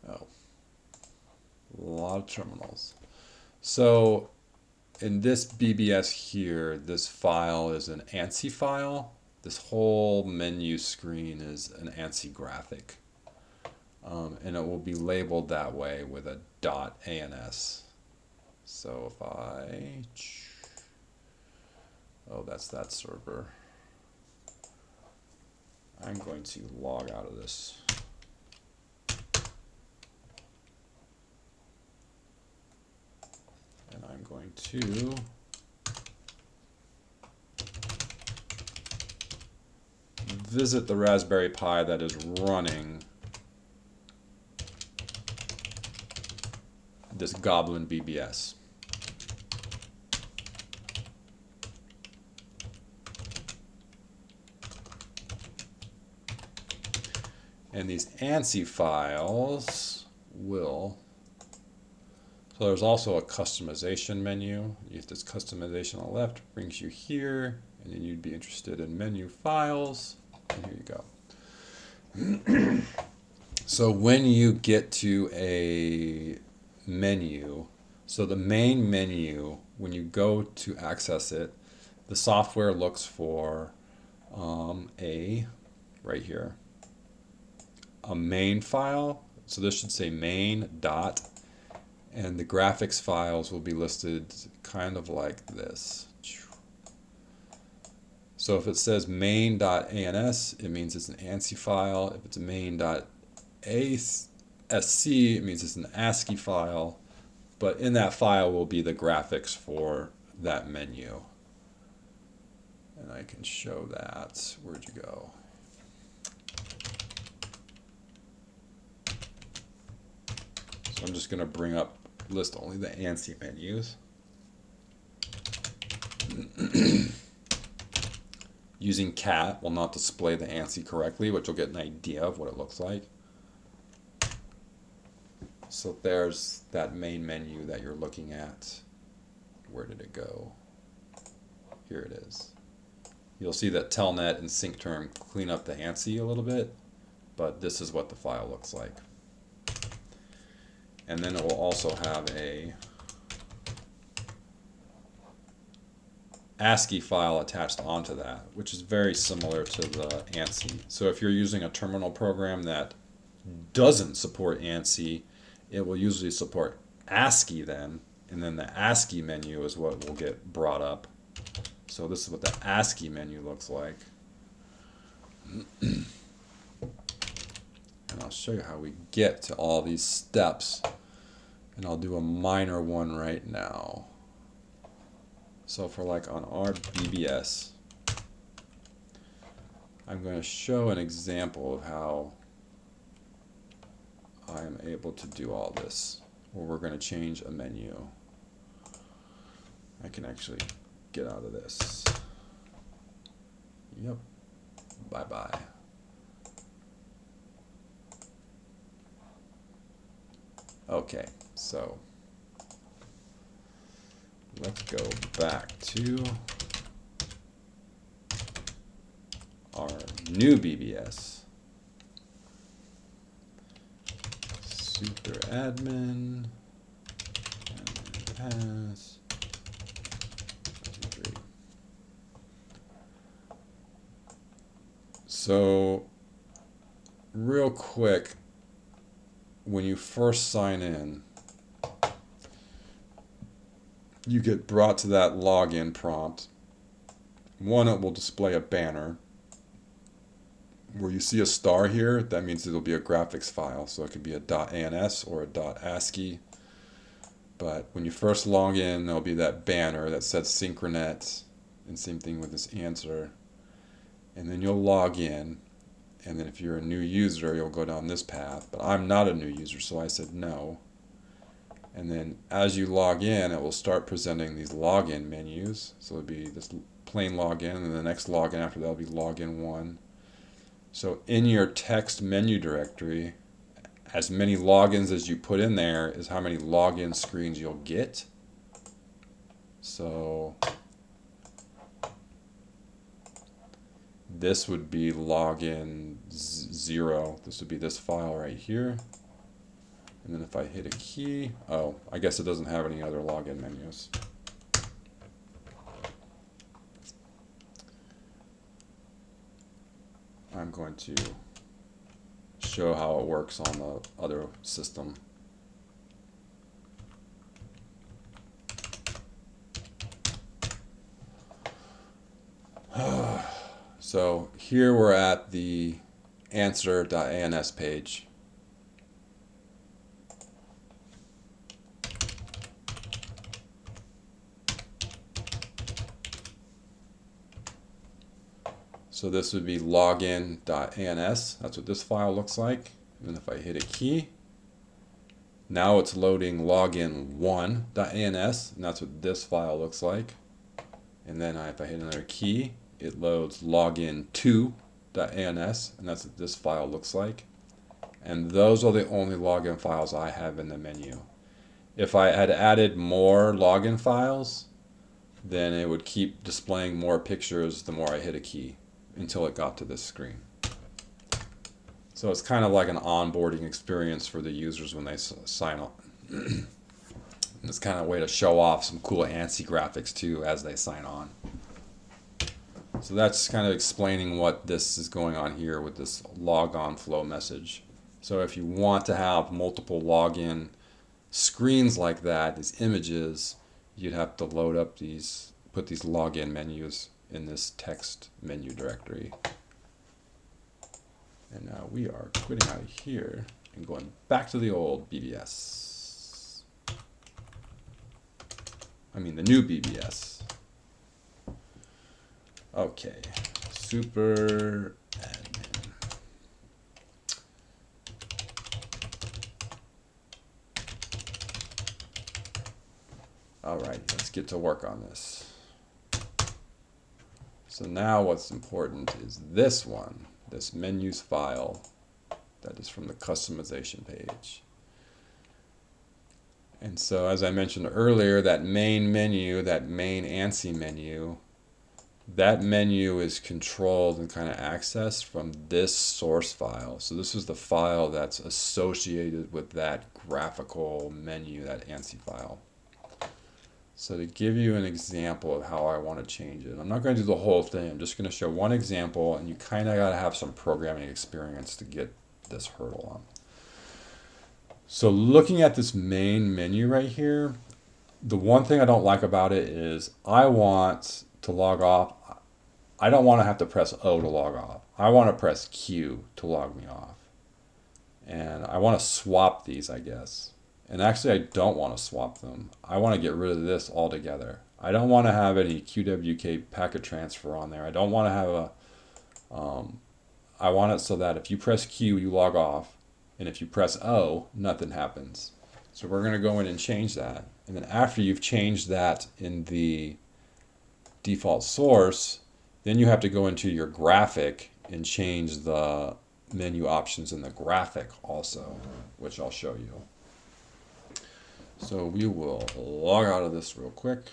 oh, a lot of terminals. So in this BBS here, this file is an ANSI file. This whole menu screen is an ANSI graphic. And it will be labeled that way with a .ans. So if I, oh, that's that server. I'm going to log out of this. And I'm going to visit the Raspberry Pi that is running this Goblin BBS. And these ANSI files will, so there's also a customization menu. You have this customization on the left, brings you here, and then you'd be interested in menu files, and here you go. So when you get to a menu, so the main menu, when you go to access it, the software looks for right here, a main file. So this should say main dot, and the graphics files will be listed kind of like this. So if it says main.ans, it means it's an ANSI file. If it's a main.asc, it means it's an ASCII file. But in that file will be the graphics for that menu. And I can show that. Where'd you go? So I'm just going to bring up, list only the ANSI menus. Using cat will not display the ANSI correctly, but you'll get an idea of what it looks like. So there's that main menu that you're looking at. Where did it go? Here it is. You'll see that telnet and syncterm clean up the ANSI a little bit, but this is what the file looks like. And then it will also have a ASCII file attached onto that, which is very similar to the ANSI. So if you're using a terminal program that doesn't support ANSI, it will usually support ASCII then, and then the ASCII menu is what will get brought up. So this is what the ASCII menu looks like. And I'll show you how we get to all these steps, and I'll do a minor one right now. So for like on our BBS, I'm going to show an example of how I am able to do all this, where we're going to change a menu. I can actually get out of this. Yep. Bye-bye. Okay, so let's go back to our new BBS. Super admin, and pass. 2, 3. So, real quick, when you first sign in, you get brought to that login prompt. One, it will display a banner. Where you see a star here, that means it'll be a graphics file. So it could be a .ans or a .ascii. But when you first log in, there'll be that banner that says Synchronet, and same thing with this answer. And then you'll log in, and then if you're a new user, you'll go down this path. But I'm not a new user, so I said no. And then as you log in, it will start presenting these login menus. So it'll be this plain login, and the next login after that will be login 1. So in your text menu directory, as many logins as you put in there is how many login screens you'll get. So this would be login 0. This would be this file right here. And then if I hit a key, oh, I guess it doesn't have any other login menus. I'm going to show how it works on the other system. So here we're at the answer.ans page. So this would be login.ans. That's what this file looks like. And then if I hit a key, Now it's loading login1.ans, and that's what this file looks like. And then if I hit another key, it loads login2.ans, and that's what this file looks like. And those are the only login files I have in the menu. If I had added more login files, then it would keep displaying more pictures the more I hit a key until it got to this screen. So it's kind of like an onboarding experience for the users when they sign on. It's kind of a way to show off some cool ANSI graphics too as they sign on. So that's kind of explaining what this is going on here with this logon flow message. So if you want to have multiple login screens like that, these images, you'd have to load up these, put these login menus in this text menu directory. And now we are quitting out of here and going back to the old BBS. I mean the new BBS. Okay, super admin. All right, let's get to work on this. So now what's important is this one, this menus file that is from the customization page. And so as I mentioned earlier, that main menu, that main ANSI menu, that menu is controlled and kind of accessed from this source file. So this is the file that's associated with that graphical menu, that ANSI file. So to give you an example of how I want to change it, I'm not going to do the whole thing. I'm just going to show one example, and you kind of got to have some programming experience to get this hurdle on. So looking at this main menu right here, the one thing I don't like about it is I want to log off. I don't want to have to press O to log off. I want to press Q to log me off. And I want to swap these, I guess. And actually, I don't want to swap them. I want to get rid of this altogether. I don't want to have any QWK packet transfer on there. I don't want to have a, I want it so that if you press Q, you log off. And if you press O, nothing happens. So we're going to go in and change that. And then after you've changed that in the default source, then you have to go into your graphic and change the menu options in the graphic also, which I'll show you. So we will log out of this real quick,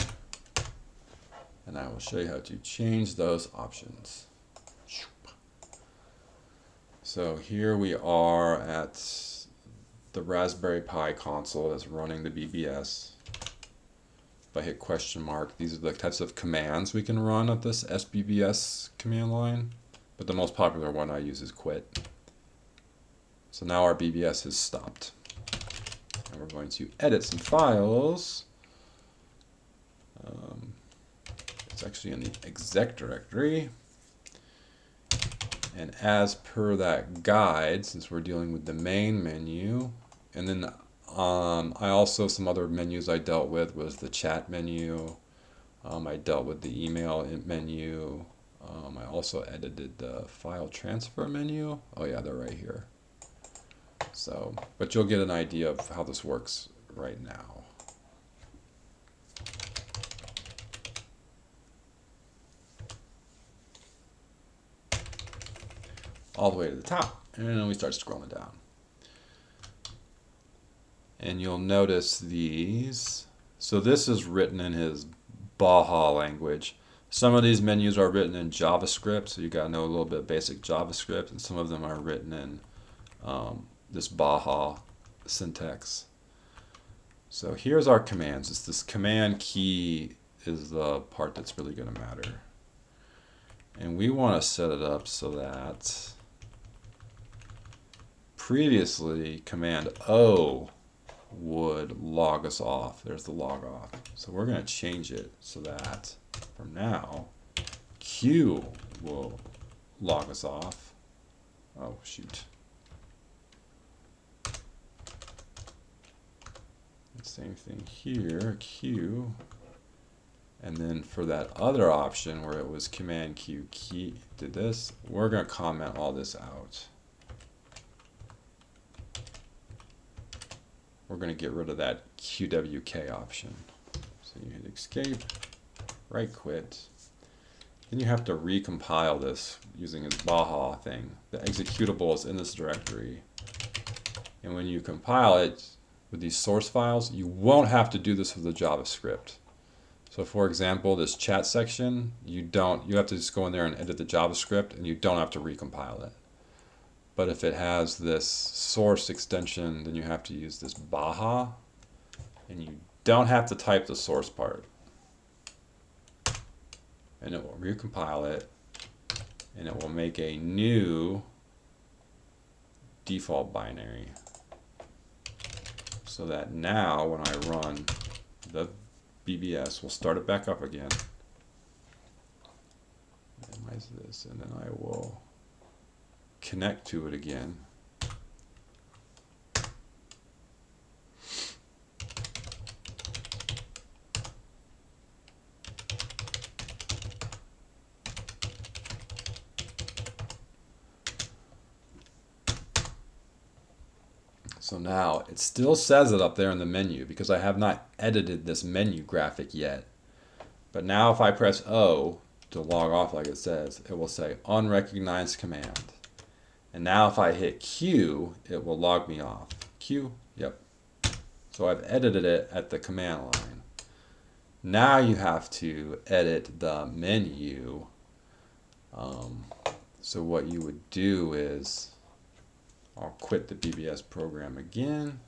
and I will show you how to change those options. So here we are at the Raspberry Pi console that's running the BBS. If I hit question mark, these are the types of commands we can run at this SBBS command line, but the most popular one I use is quit. So now our BBS has stopped. And we're going to edit some files. It's actually in the exec directory. And as per that guide, since we're dealing with the main menu, and then I also, some other menus I dealt with was the chat menu. I dealt with the email menu. I also edited the file transfer menu. Oh yeah, they're right here. So, but you'll get an idea of how this works right now. All the way to the top, and then we start scrolling down. And you'll notice these. So this is written in his Baja language. Some of these menus are written in JavaScript, so you got to know a little bit of basic JavaScript, and some of them are written in this Baja syntax. So here's our commands. It's this command key is the part that's really going to matter. And we want to set it up so that previously command O would log us off. There's the log off. So we're going to change it so that from now Q will log us off. Oh shoot. Same thing here, Q. And then for that other option where it was command Q key did this, we're going to comment all this out. we're going to get rid of that QWK option. So you hit escape, right quit. Then you have to recompile this using this Baja thing. The executable is in this directory. And when you compile it with these source files, you won't have to do this with the JavaScript. So for example, this chat section, you have to just go in there and edit the JavaScript, and you don't have to recompile it. But if it has this source extension, then you have to use this Baja, and you don't have to type the source part. And it will recompile it, and it will make a new default binary. So that now when I run the BBS, we'll start it back up again. Minimize this, and then I will connect to it again. So now it still says it up there in the menu because I have not edited this menu graphic yet. But now if I press O to log off like it says, it will say unrecognized command. And now if I hit Q, it will log me off. Q, yep. So I've edited it at the command line. Now you have to edit the menu. So what you would do is, I'll quit the BBS program again,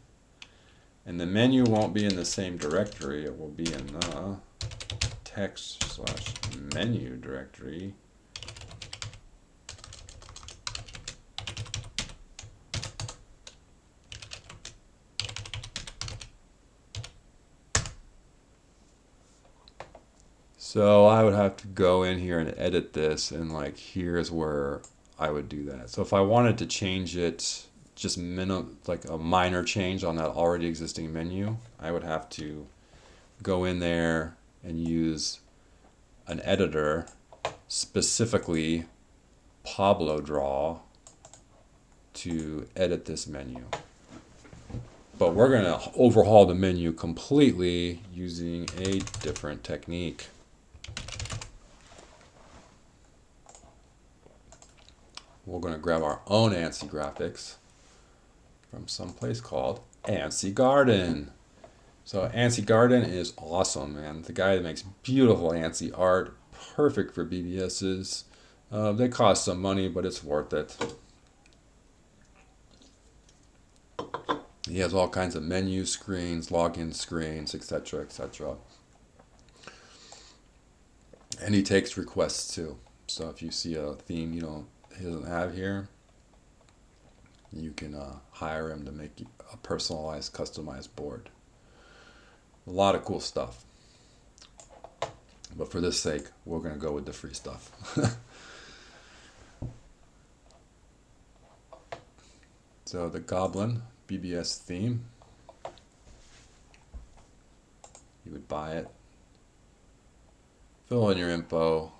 and the menu won't be in the same directory. It will be in the text/menu directory. So I would have to go in here and edit this, and like here's where I would do that. So if I wanted to change it, just like a minor change on that already existing menu, I would have to go in there and use an editor, specifically Pablo Draw, to edit this menu. But we're going to overhaul the menu completely using a different technique. We're going to grab our own ANSI graphics from some place called ANSI Garden. So ANSI Garden is awesome, man. The guy that makes beautiful ANSI art, perfect for BBSs. They cost some money, but it's worth it. He has all kinds of menu screens, login screens, etc., etc. And he takes requests too. So if you see a theme he doesn't have here, you can hire him to make a personalized, customized board. A lot of cool stuff. But for this sake, we're going to go with the free stuff. So the Goblin BBS theme, you would buy it, fill in your info.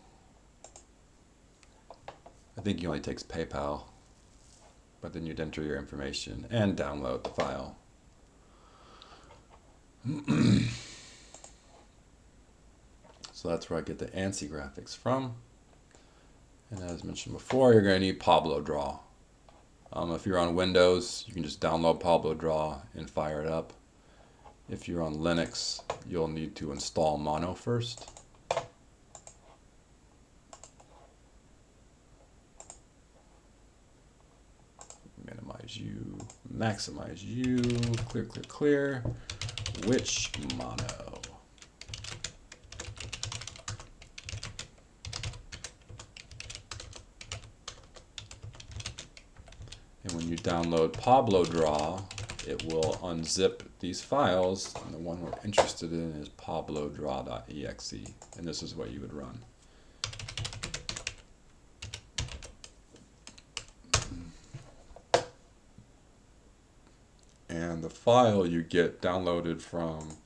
I think he only takes PayPal, but then you'd enter your information and download the file. So that's where I get the ANSI graphics from. And as mentioned before, you're going to need Pablo Draw. If you're on Windows, you can just download Pablo Draw and fire it up. If you're on Linux, you'll need to install Mono first. Minimize you, maximize you, clear, clear, clear. Which Mono? And when you download Pablo Draw, it will unzip these files, and the one we're interested in is pablodraw.exe, and this is what you would run. And the file you get downloaded from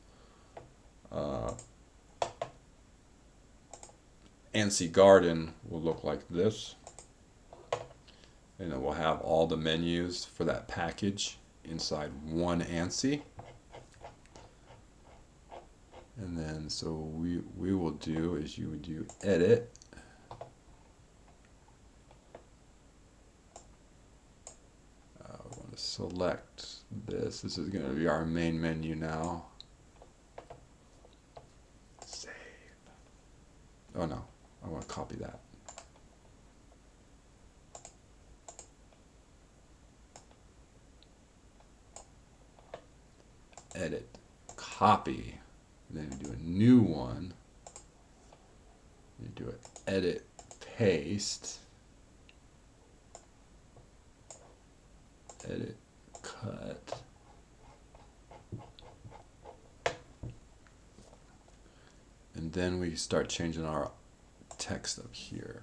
ANSI Garden will look like this. And it will have all the menus for that package inside one ANSI. And then so we will do is you would do edit. We want to select this. This is going to be our main menu now. Save. Oh no, I want to copy that. Edit, copy, and then you do a new one. You do it, edit, paste, edit, cut, and then we start changing our text up here.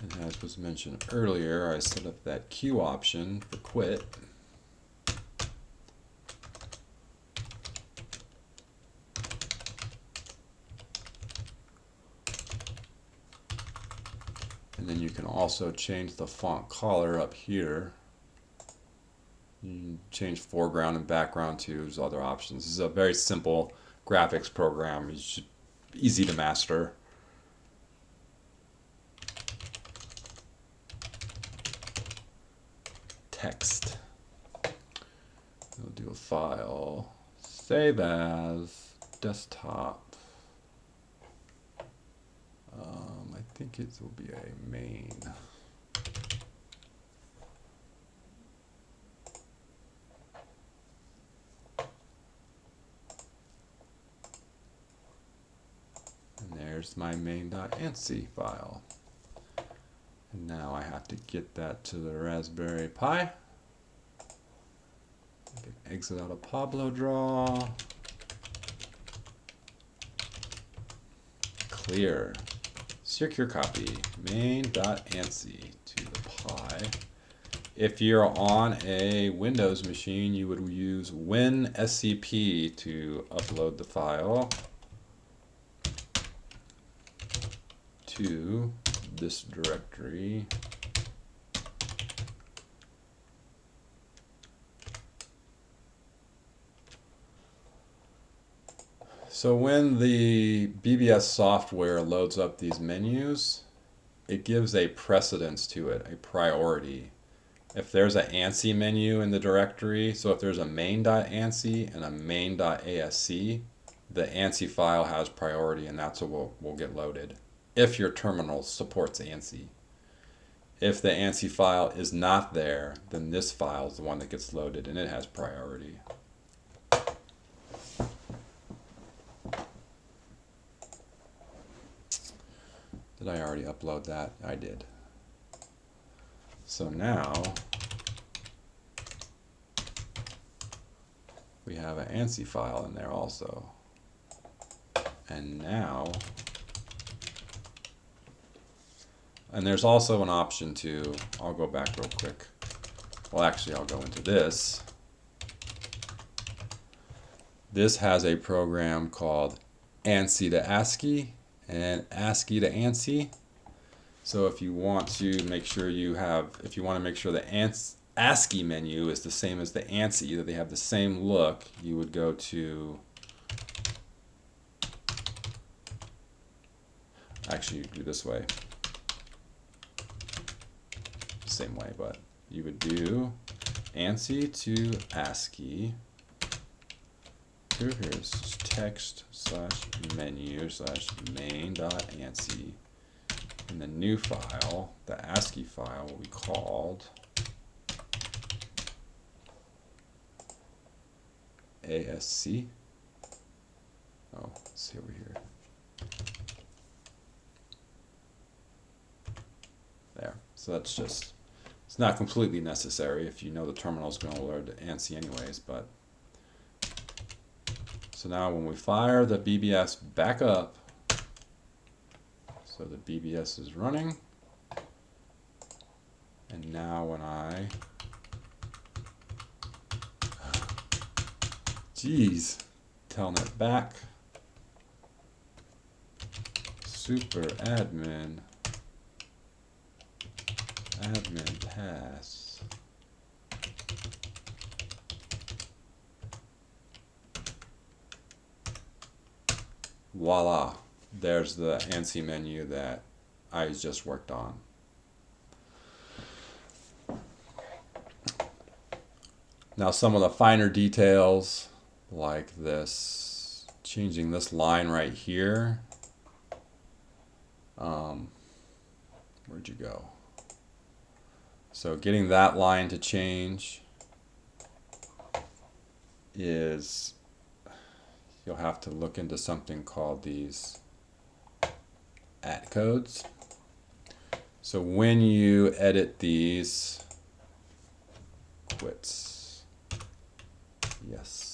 And as was mentioned earlier, I set up that Q option for quit. And then you can also change the font color up here. You can change foreground and background too. There's other options. This is a very simple graphics program. It's easy to master. Text. We'll do a file. Save as desktop. I think it will be a main. And there's my main.ANSI file. And now I have to get that to the Raspberry Pi. I can exit out of Pablo Draw. Clear. Secure copy. Main.ANSI to the Pi. If you're on a Windows machine, you would use WinSCP to upload the file to this directory. So when the BBS software loads up these menus, it gives a precedence to it, a priority. If there's an ANSI menu in the directory, so if there's a main.ANSI and a main.ASC, the ANSI file has priority, and that's what will get loaded if your terminal supports ANSI. If the ANSI file is not there, then this file is the one that gets loaded and it has priority. Did I already upload that? I did. So now we have an ANSI file in there also. And now, and there's also an option to, I'll go back real quick. Well, actually, I'll go into this. This has a program called ANSI to ASCII and ASCII to ANSI. So if you want to make sure if you want to make sure the ASCII menu is the same as the ANSI, that they have the same look, you would go to, actually you do this way, same way, but you would do ANSI to ASCII. Here's text/menu/main.ANSI. And the new file, the ASCII file, will be called ASC. Oh, let's see over here. There. So that's just, it's not completely necessary if you know the terminal is going to load to ANSI anyways, but so now when we fire the BBS back up, so the BBS is running, and now when I, telnet back, super admin pass. Voila, there's the ANSI menu that I just worked on. Now some of the finer details, like this, changing this line right here. Where'd you go? So getting that line to change is, you'll have to look into something called these at codes. So when you edit these, quits. Yes.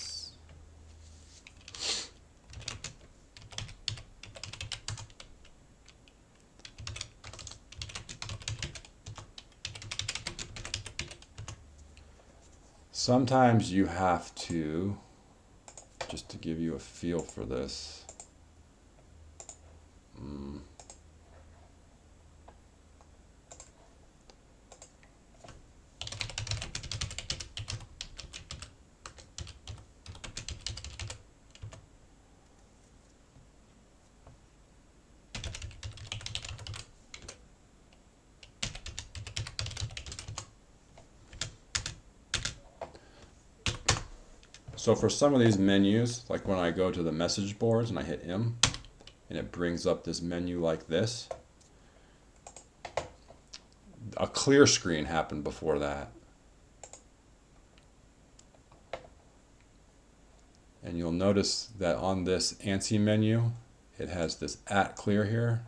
Sometimes you have to, just to give you a feel for this, so for some of these menus, like when I go to the message boards and I hit M, and it brings up this menu like this, a clear screen happened before that. And you'll notice that on this ANSI menu, it has this at clear here,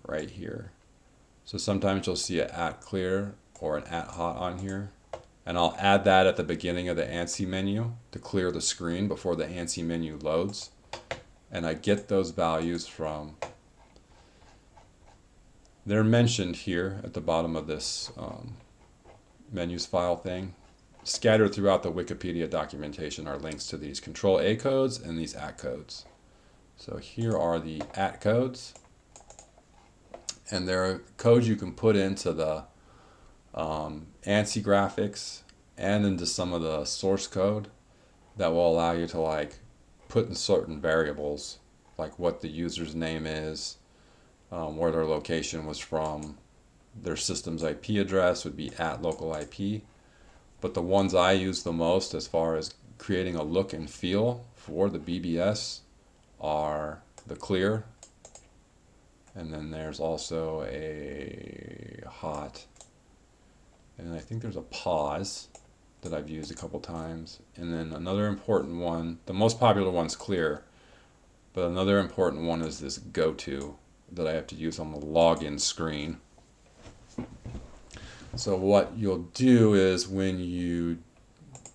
right here. So sometimes you'll see an at clear or an at hot on here. And I'll add that at the beginning of the ANSI menu to clear the screen before the ANSI menu loads. And I get those values from, they're mentioned here at the bottom of this menus file thing. Scattered throughout the Wikipedia documentation are links to these control A codes and these at codes. So here are the at codes. And there are codes you can put into the ANSI graphics and into some of the source code that will allow you to like put in certain variables, like what the user's name is, where their location was from, their system's IP address would be at local IP. But the ones I use the most as far as creating a look and feel for the BBS are the clear, and then there's also a hot, and I think there's a pause that I've used a couple times. And then another important one, the most popular one's clear, but another important one is this go to that I have to use on the login screen. So what you'll do is when you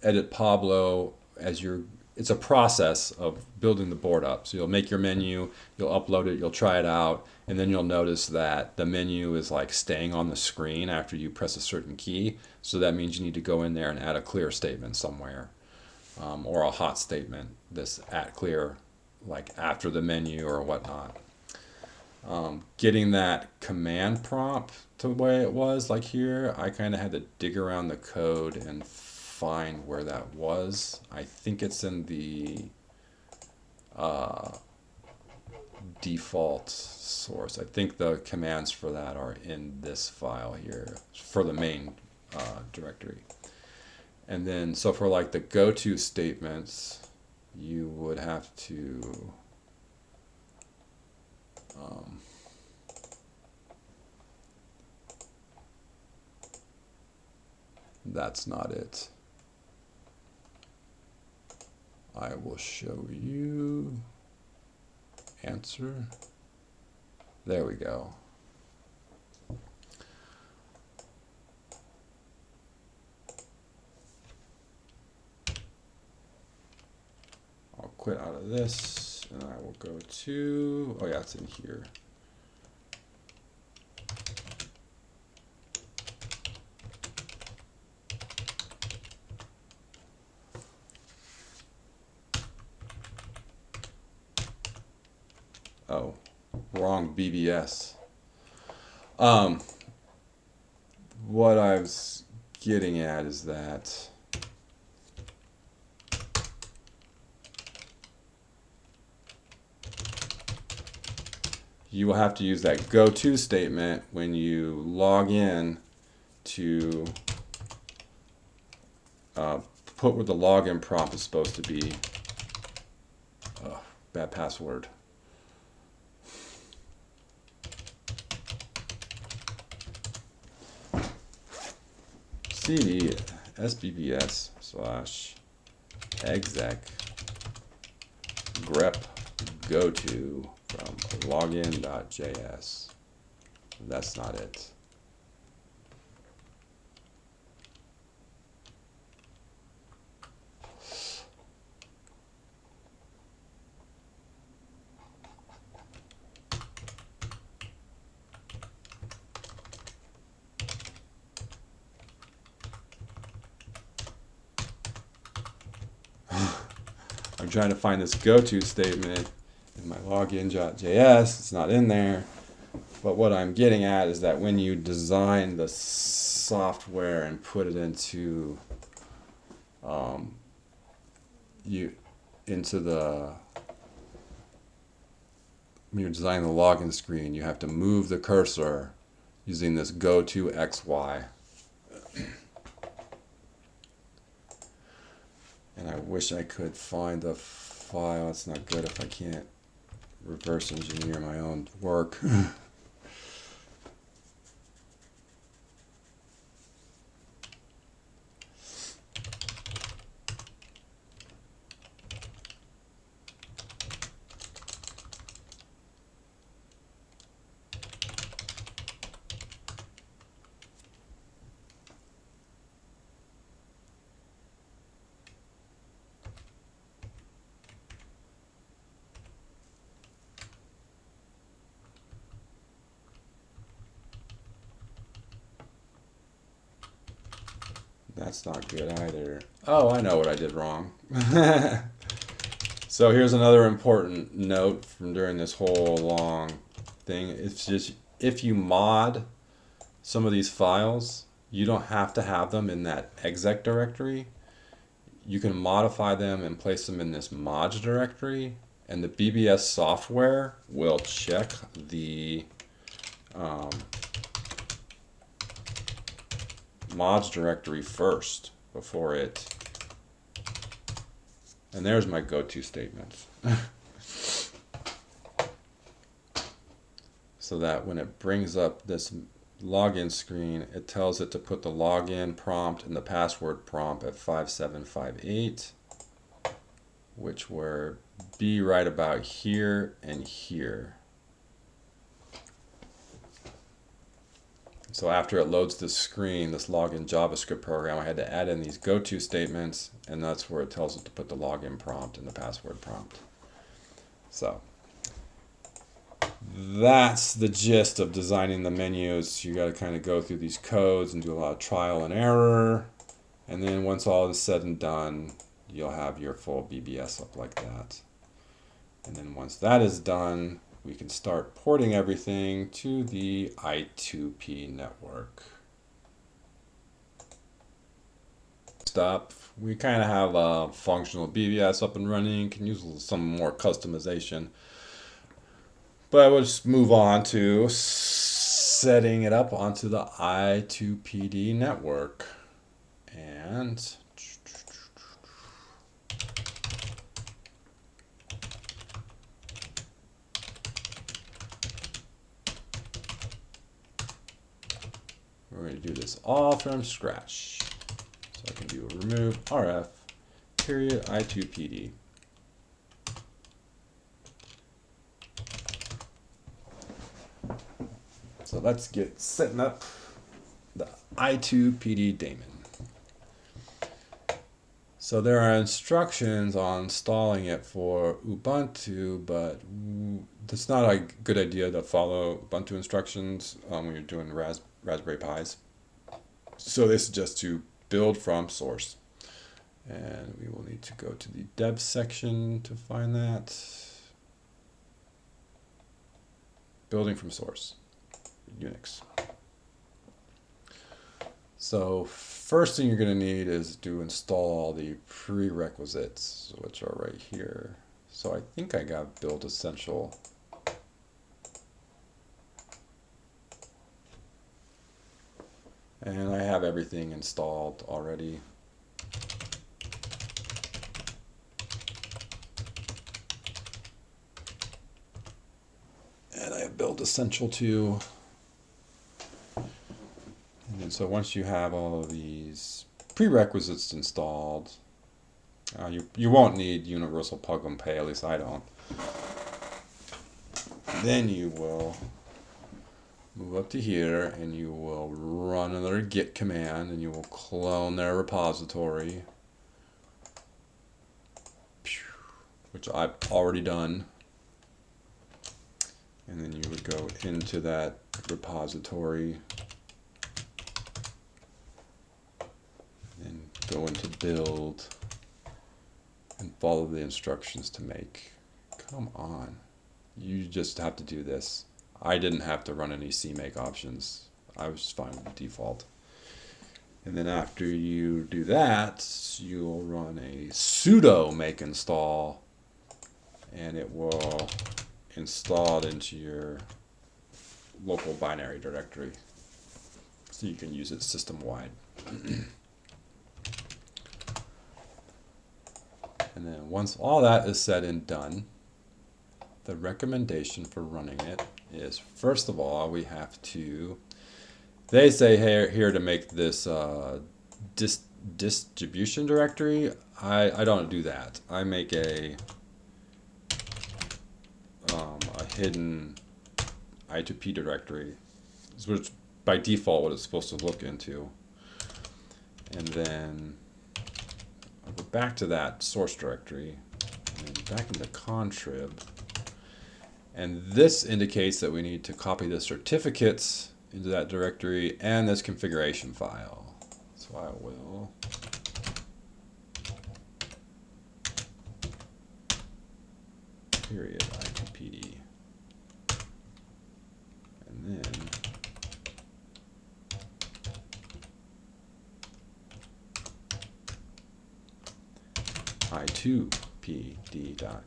edit Pablo, it's a process of building the board up. So you'll make your menu, you'll upload it, you'll try it out, and then you'll notice that the menu is like staying on the screen after you press a certain key. So that means you need to go in there and add a clear statement somewhere, or a hot statement, this at clear, like after the menu or whatnot. Getting that command prompt to the way it was, like here, I kind of had to dig around the code and find where that was. I think it's in the default source. I think the commands for that are in this file here for the main directory. And then, so for like the go-to statements, you would have to that's not it. I will show you answer. There we go. I'll quit out of this and I will go to, oh yeah, it's in here. Oh, wrong BBS. What I was getting at is that you will have to use that go-to statement when you log in to put where the login prompt is supposed to be. Oh, bad password. cd sbbs / exec grep go-to from login.js. That's not it. I'm trying to find this go-to statement in my login.js. It's not in there. But what I'm getting at is that when you design the software and put it into when you're designing the login screen, you have to move the cursor using this go to XY. And I wish I could find the file. It's not good if I can't reverse engineer my own work. That's not good either. Oh, I know what I did wrong. So here's another important note from during this whole long thing. It's just if you mod some of these files, you don't have to have them in that exec directory. You can modify them and place them in this mods directory, and the BBS software will check the mods directory first before it. And there's my go-to statements. So that when it brings up this login screen, it tells it to put the login prompt and the password prompt at 5758, which will be right about here and here. So after it loads this screen, this login JavaScript program, I had to add in these go-to statements, and that's where it tells it to put the login prompt and the password prompt. So that's the gist of designing the menus. You got to kind of go through these codes and do a lot of trial and error. And then once all is said and done, you'll have your full BBS up like that. And then once that is done, we can start porting everything to the I2P network. Up, we kind of have a functional BBS up and running, can use some more customization. But we'll just move on to setting it up onto the I2PD network. And we're going to do this all from scratch. So I can do a remove rf period I2PD. So let's get setting up the I2PD daemon. So there are instructions on installing it for Ubuntu, but it's not a good idea to follow Ubuntu instructions when you're doing Raspberry Pis. So this is just to build from source. And we will need to go to the dev section to find that. building from source, Unix. So first thing you're going to need is to install all the prerequisites, which are right here. So I think I got build essential. And I have everything installed already. And I have build essential too. And then so once you have all of these prerequisites installed, you won't need universal plug and pay, at least I don't. Then you will move up to here and you will run another git command and you will clone their repository, which I've already done. And then you would go into that repository and go into build and follow the instructions to make. Come on. You just have to do this. I didn't have to run any CMake options. I was just fine with the default. And then after you do that, you'll run a sudo make install and it will install it into your local binary directory so you can use it system-wide. And then once all that is said and done, the recommendation for running it is, first of all, we have to, they say here to make this distribution directory. I don't do that. I make a hidden I2P directory, which by default what it's supposed to look into. And then I'll go back to that source directory and then back into contrib. And this indicates that we need to copy the certificates into that directory and this configuration file. So I will period I2P. And then I2P D dot.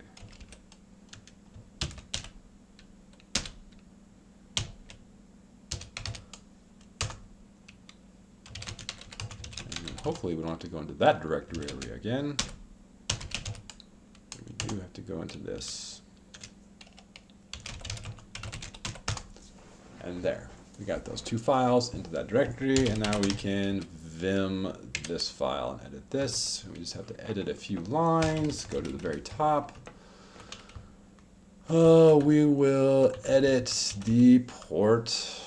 Hopefully we don't have to go into that directory area again. We do have to go into this. And there, we got those two files into that directory, and now we can vim this file and edit this. We just have to edit a few lines, go to the very top. We will edit the port.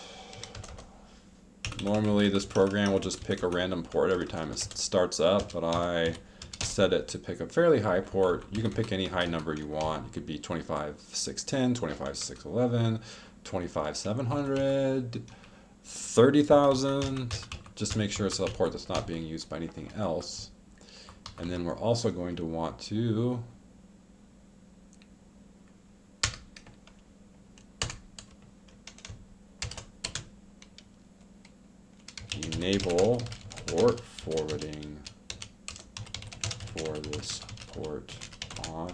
Normally this program will just pick a random port every time it starts up, but I set it to pick a fairly high port. You can pick any high number you want. It could be 25610, 25611, 25700, 30,000. Just make sure it's a port that's not being used by anything else. And then we're also going to want to enable port forwarding for this port on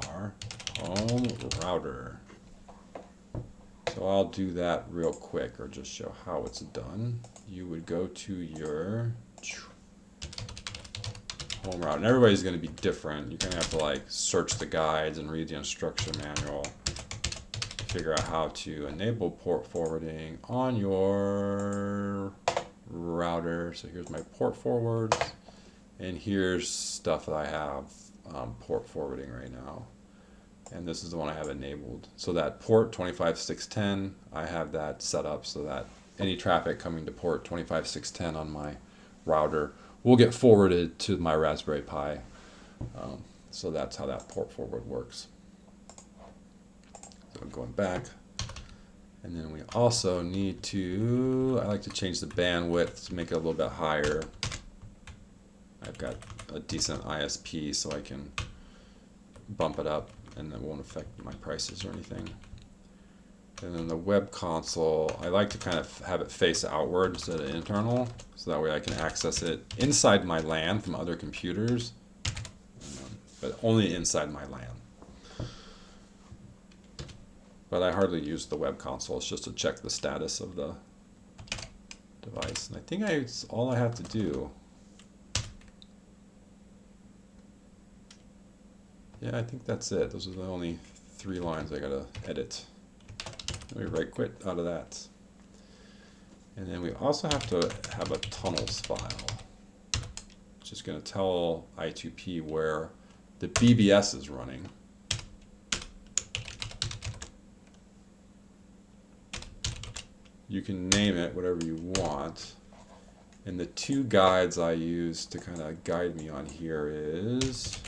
our home router. So I'll do that real quick, or just show how it's done. You would go to your home router, and everybody's going to be different. You're going to have to like search the guides and read the instruction manual to figure out how to enable port forwarding on your router. So here's my port forwards, and here's stuff that I have port forwarding right now. And this is the one I have enabled. So that port 25610, I have that set up so that any traffic coming to port 25610 on my router will get forwarded to my Raspberry Pi. So that's how that port forward works. So I'm going back. And then we also need to, I like to change the bandwidth to make it a little bit higher. I've got a decent ISP, so I can bump it up and it won't affect my prices or anything. And then the web console, I like to kind of have it face outward instead of internal, so that way I can access it inside my LAN from other computers, but only inside my LAN. But I hardly use the web console. It's just to check the status of the device. And I think it's all I have to do. Yeah, I think that's it. Those are the only 3 lines I gotta edit. Let me right quit out of that. And then we also have to have a tunnels file, which is going to tell I2P where the BBS is running. You can name it whatever you want. And the 2 guides I use to kind of guide me on here is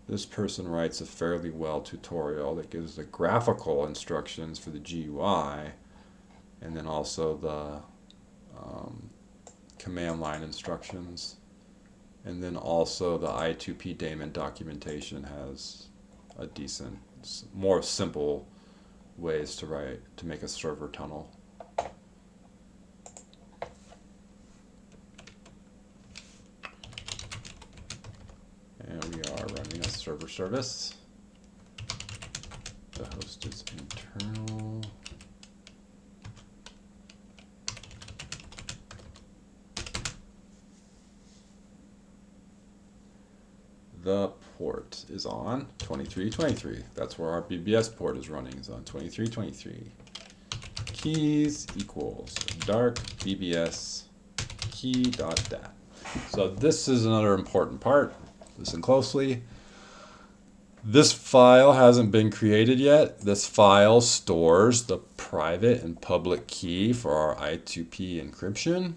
this person writes a fairly well tutorial that gives the graphical instructions for the GUI, and then also the command line instructions. And then also the I2P daemon documentation has a decent, more simple ways to make a server tunnel. And we are running a server service. The host is internal. The port is on 2323. That's where our BBS port is running, is on 2323. Keys equals dark BBS key.dat. So this is another important part. Listen closely. This file hasn't been created yet. This file stores the private and public key for our I2P encryption.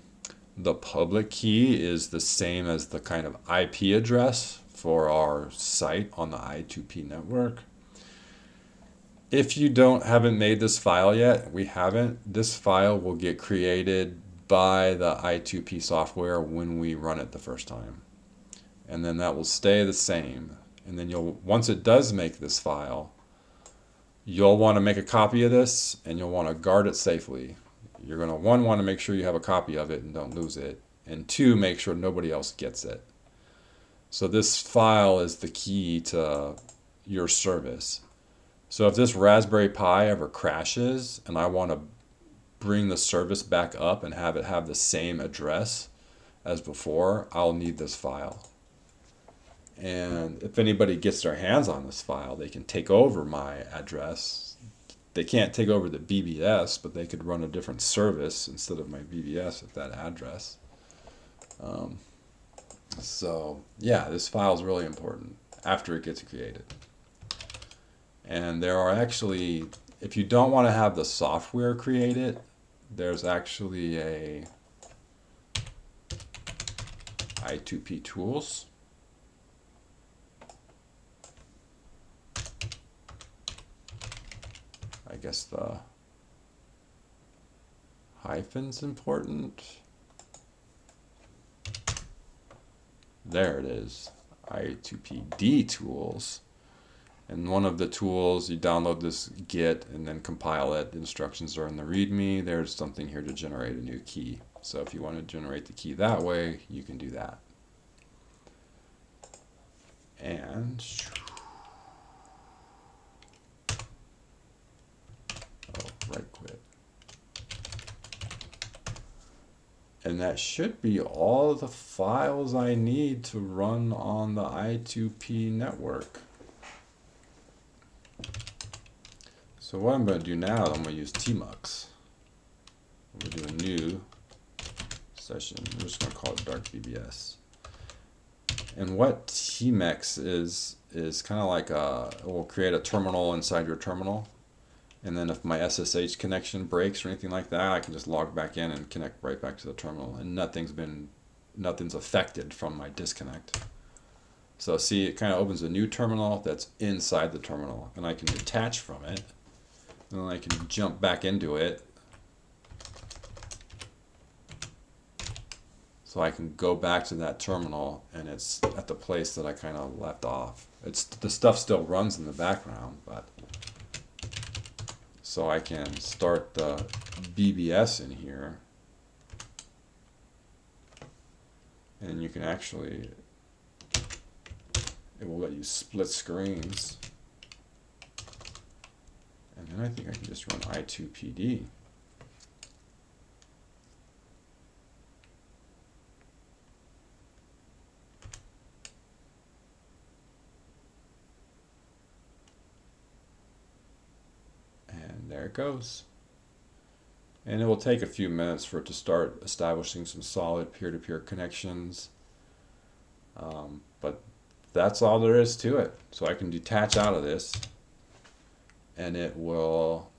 The public key is the same as the kind of IP address for our site on the I2P network. If you haven't made this file yet, we haven't, this file will get created by the I2P software when we run it the first time. And then that will stay the same. And then once it does make this file, you'll want to make a copy of this and you'll want to guard it safely. You're going to, 1, want to make sure you have a copy of it and don't lose it. And 2, make sure nobody else gets it. So this file is the key to your service. So if this Raspberry Pi ever crashes and I want to bring the service back up and have it have the same address as before, I'll need this file. And if anybody gets their hands on this file, they can take over my address. They can't take over the BBS, but they could run a different service instead of my BBS at that address. So yeah, this file is really important after it gets created. And there are actually, if you don't want to have the software created, there's actually a I2P tools. I guess the hyphen's important. There it is, I2PD tools. And one of the tools, you download this Git and then compile it. The instructions are in the README. There's something here to generate a new key. So if you want to generate the key that way, you can do that. And right quit. And that should be all the files I need to run on the I2P network. So what I'm going to do now, I'm going to use tmux. I'm going to do a new session. I'm just going to call it dark BBS. And what tmux is kind of like it will create a terminal inside your terminal. And then if my SSH connection breaks or anything like that, I can just log back in and connect right back to the terminal, and nothing's affected from my disconnect. So see, it kind of opens a new terminal that's inside the terminal, and I can detach from it, and then I can jump back into it. So I can go back to that terminal and it's at the place that I kind of left off. It's the stuff still runs in the background, but so I can start the BBS in here, and you can actually, it will let you split screens, and then I think I can just run I2PD. There it goes. And it will take a few minutes for it to start establishing some solid peer-to-peer connections. But that's all there is to it. So I can detach out of this and it will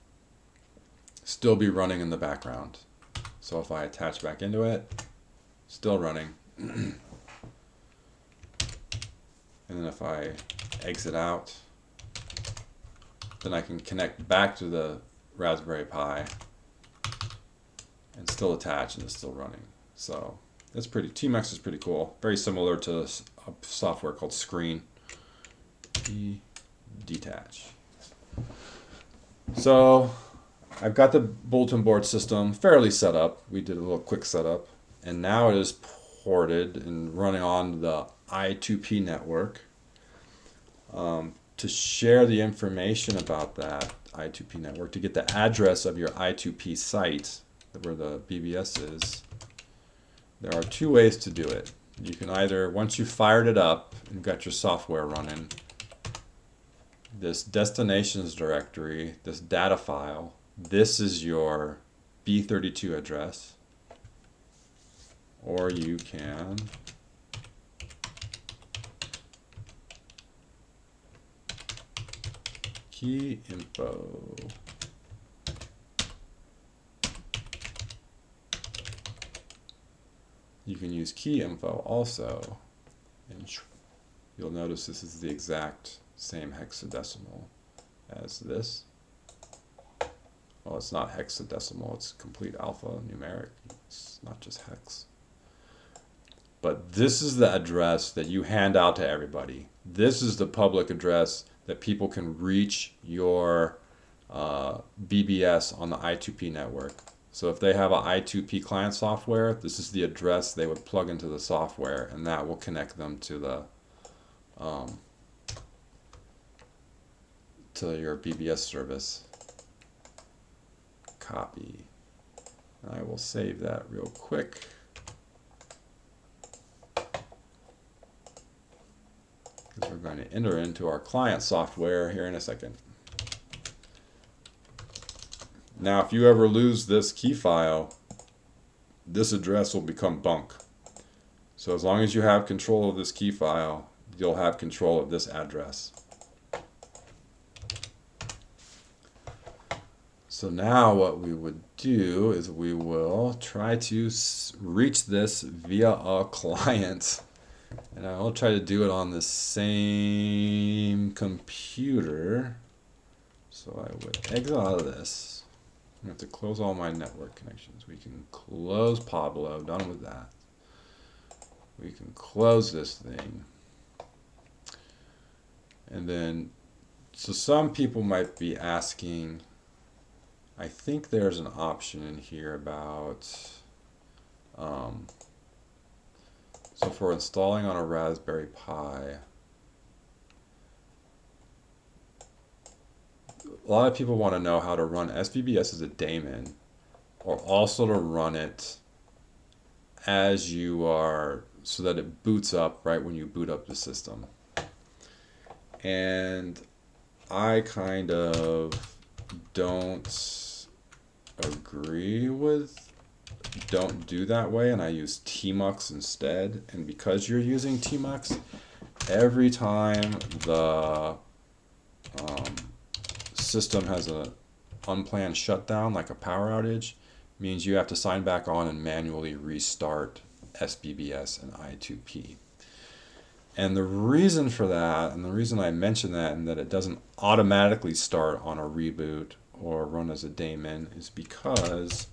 still be running in the background. So if I attach back into it, still running. And then if I exit out, then I can connect back to the Raspberry Pi and still attach, and it's still running. So it's pretty, tmux is pretty cool. Very similar to a software called Screen. Detach. So I've got the bulletin board system fairly set up. We did a little quick setup, and now it is ported and running on the I2P network. To share the information about that I2P network, to get the address of your I2P site, where the BBS is, there are two ways to do it. You can either, once you've fired it up and got your software running, this destinations directory, this data file, this is your B32 address, or you can key info. You can use key info also, and you'll notice this is the exact same hexadecimal as this. Well, it's not hexadecimal, it's complete alphanumeric. It's not just hex. But this is the address that you hand out to everybody. This is the public address that people can reach your BBS on the I2P network. So if they have an I2P client software, this is the address they would plug into the software, and that will connect them to the to your BBS service. Copy. And I will save that real quick. Because we're going to enter into our client software here in a second. Now, if you ever lose this key file, this address will become bunk. So as long as you have control of this key file, you'll have control of this address. So now what we would do is we will try to reach this via a client. And I will try to do it on the same computer. So I would exit out of this. I have to close all my network connections. We can close Pablo, done with that. We can close this thing. And then, so some people might be asking, I think there's an option in here about, so for installing on a Raspberry Pi, a lot of people want to know how to run SVBS as a daemon, or also to run it as you are, so that it boots up right when you boot up the system. And I kind of don't agree with, don't do that way, and I use tmux instead. And because you're using tmux, every time the system has an unplanned shutdown, like a power outage, means you have to sign back on and manually restart SBBS and I2P. And the reason for that, and the reason I mention that, and that it doesn't automatically start on a reboot or run as a daemon, is because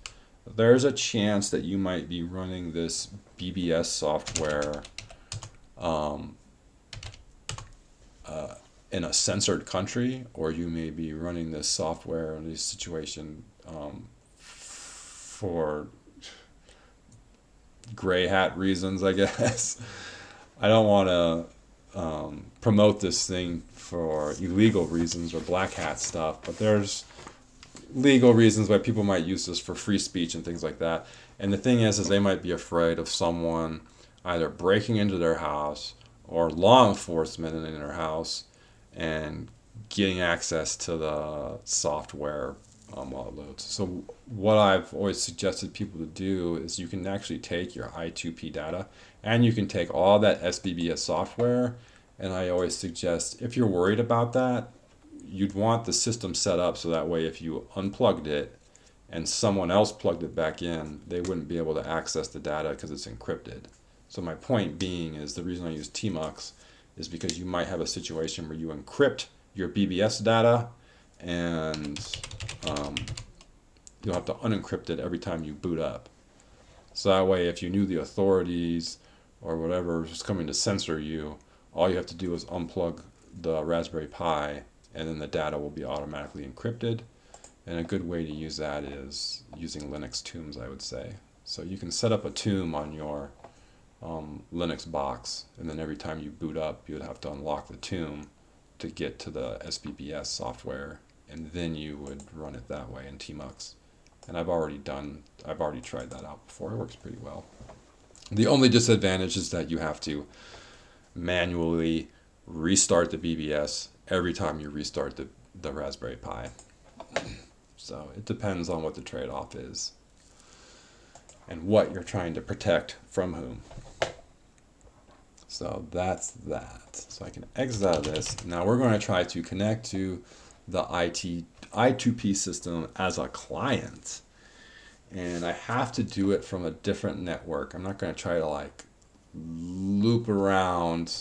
there's a chance that you might be running this BBS software um, in a censored country, or you may be running this software in this situation for gray hat reasons, I guess. I don't want to promote this thing for illegal reasons or black hat stuff, but there's legal reasons why people might use this for free speech and things like that. And the thing is they might be afraid of someone either breaking into their house or law enforcement in their house and getting access to the software while it loads. So what I've always suggested people to do is you can actually take your I2P data and you can take all that SBBS software. And I always suggest, if you're worried about that, you'd want the system set up so that way if you unplugged it and someone else plugged it back in, they wouldn't be able to access the data because it's encrypted. So my point being is the reason I use tmux is because you might have a situation where you encrypt your BBS data and you'll have to unencrypt it every time you boot up. So that way if you knew the authorities or whatever was coming to censor you, all you have to do is unplug the Raspberry Pi and then the data will be automatically encrypted. And a good way to use that is using Linux tombs, I would say. So you can set up a tomb on your Linux box, and then every time you boot up, you would have to unlock the tomb to get to the SBBS software, and then you would run it that way in tmux. And I've already tried that out before. It works pretty well. The only disadvantage is that you have to manually restart the BBS every time you restart the Raspberry Pi. So it depends on what the trade-off is and what you're trying to protect from whom. So that's that. So I can exit out of this. Now we're going to try to connect to the I2P system as a client. And I have to do it from a different network. I'm not going to try to like loop around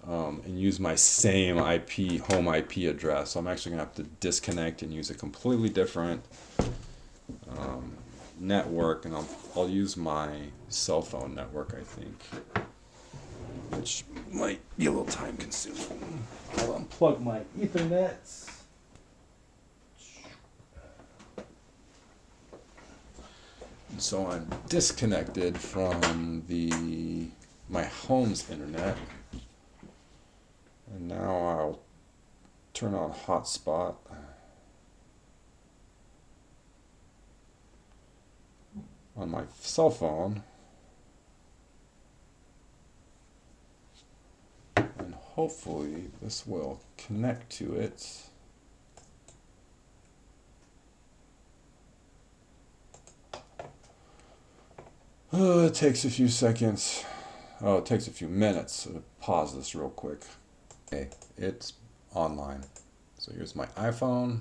and use my same home IP address. So I'm actually going to have to disconnect and use a completely different network, and I'll use my cell phone network, I think, which might be a little time consuming. I'll unplug my Ethernet. So I'm disconnected from my home's internet. And now I'll turn on hotspot. On my cell phone. And hopefully this will connect to it. Oh, it takes a few seconds. Oh, it takes a few minutes. So pause this real quick. Okay, it's online. So here's my iPhone.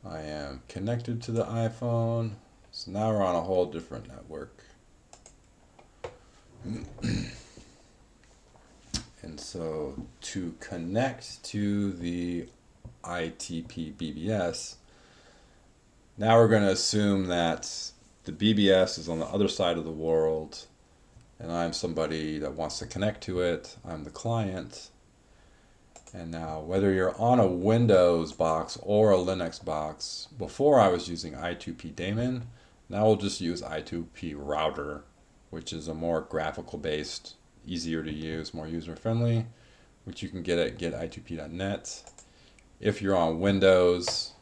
I am connected to the iPhone. So now we're on a whole different network. And so to connect to the I2P BBS, now we're going to assume that the BBS is on the other side of the world and I'm somebody that wants to connect to it. I'm the client. And now whether you're on a Windows box or a Linux box, before I was using I2P daemon, now we'll just use I2P router, which is a more graphical based, easier to use, more user friendly, which you can get at get-i2p.net. If you're on Windows,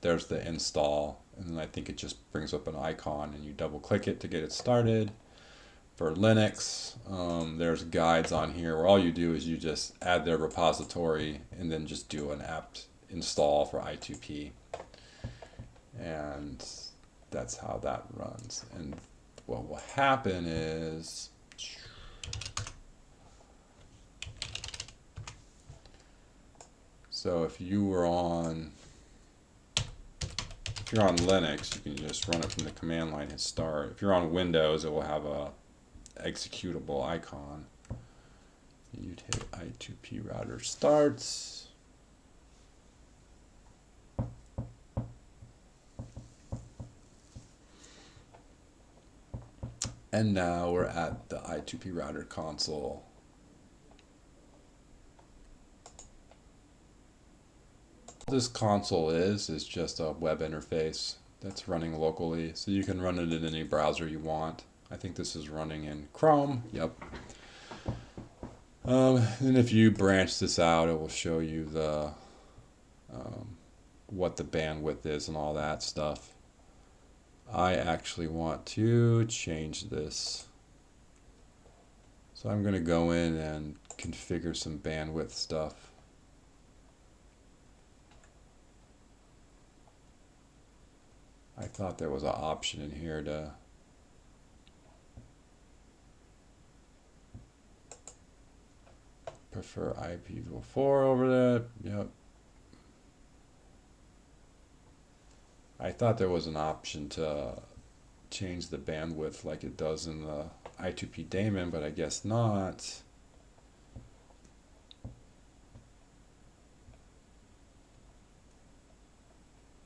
there's the install, and then I think it just brings up an icon and you double click it to get it started. For Linux, there's guides on here where all you do is you just add their repository and then just do an apt install for I2P. And that's how that runs. And what will happen is so if you're on Linux, you can just run it from the command line, hit start. If you're on Windows, it will have a executable icon. You'd hit I2P router starts. And now we're at the I2P router console. This console is just a web interface that's running locally, so you can run it in any browser you want. I think this is running in Chrome. Yep. And if you branch this out, it will show you the what the bandwidth is and all that stuff. I actually want to change this. So I'm going to go in and configure some bandwidth stuff. I thought there was an option in here to prefer IPv4 over that. Yep. I thought there was an option to change the bandwidth like it does in the I2P daemon, but I guess not.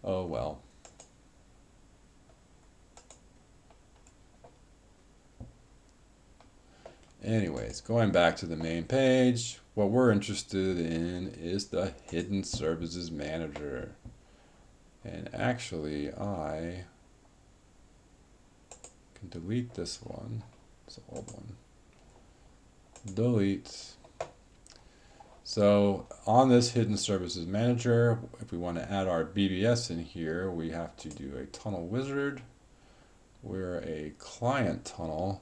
Oh well. Anyways, going back to the main page, what we're interested in is the Hidden Services Manager. And actually, I can delete this one. It's an old one. Delete. So on this Hidden Services Manager, if we want to add our BBS in here, we have to do a tunnel wizard. We're a client tunnel.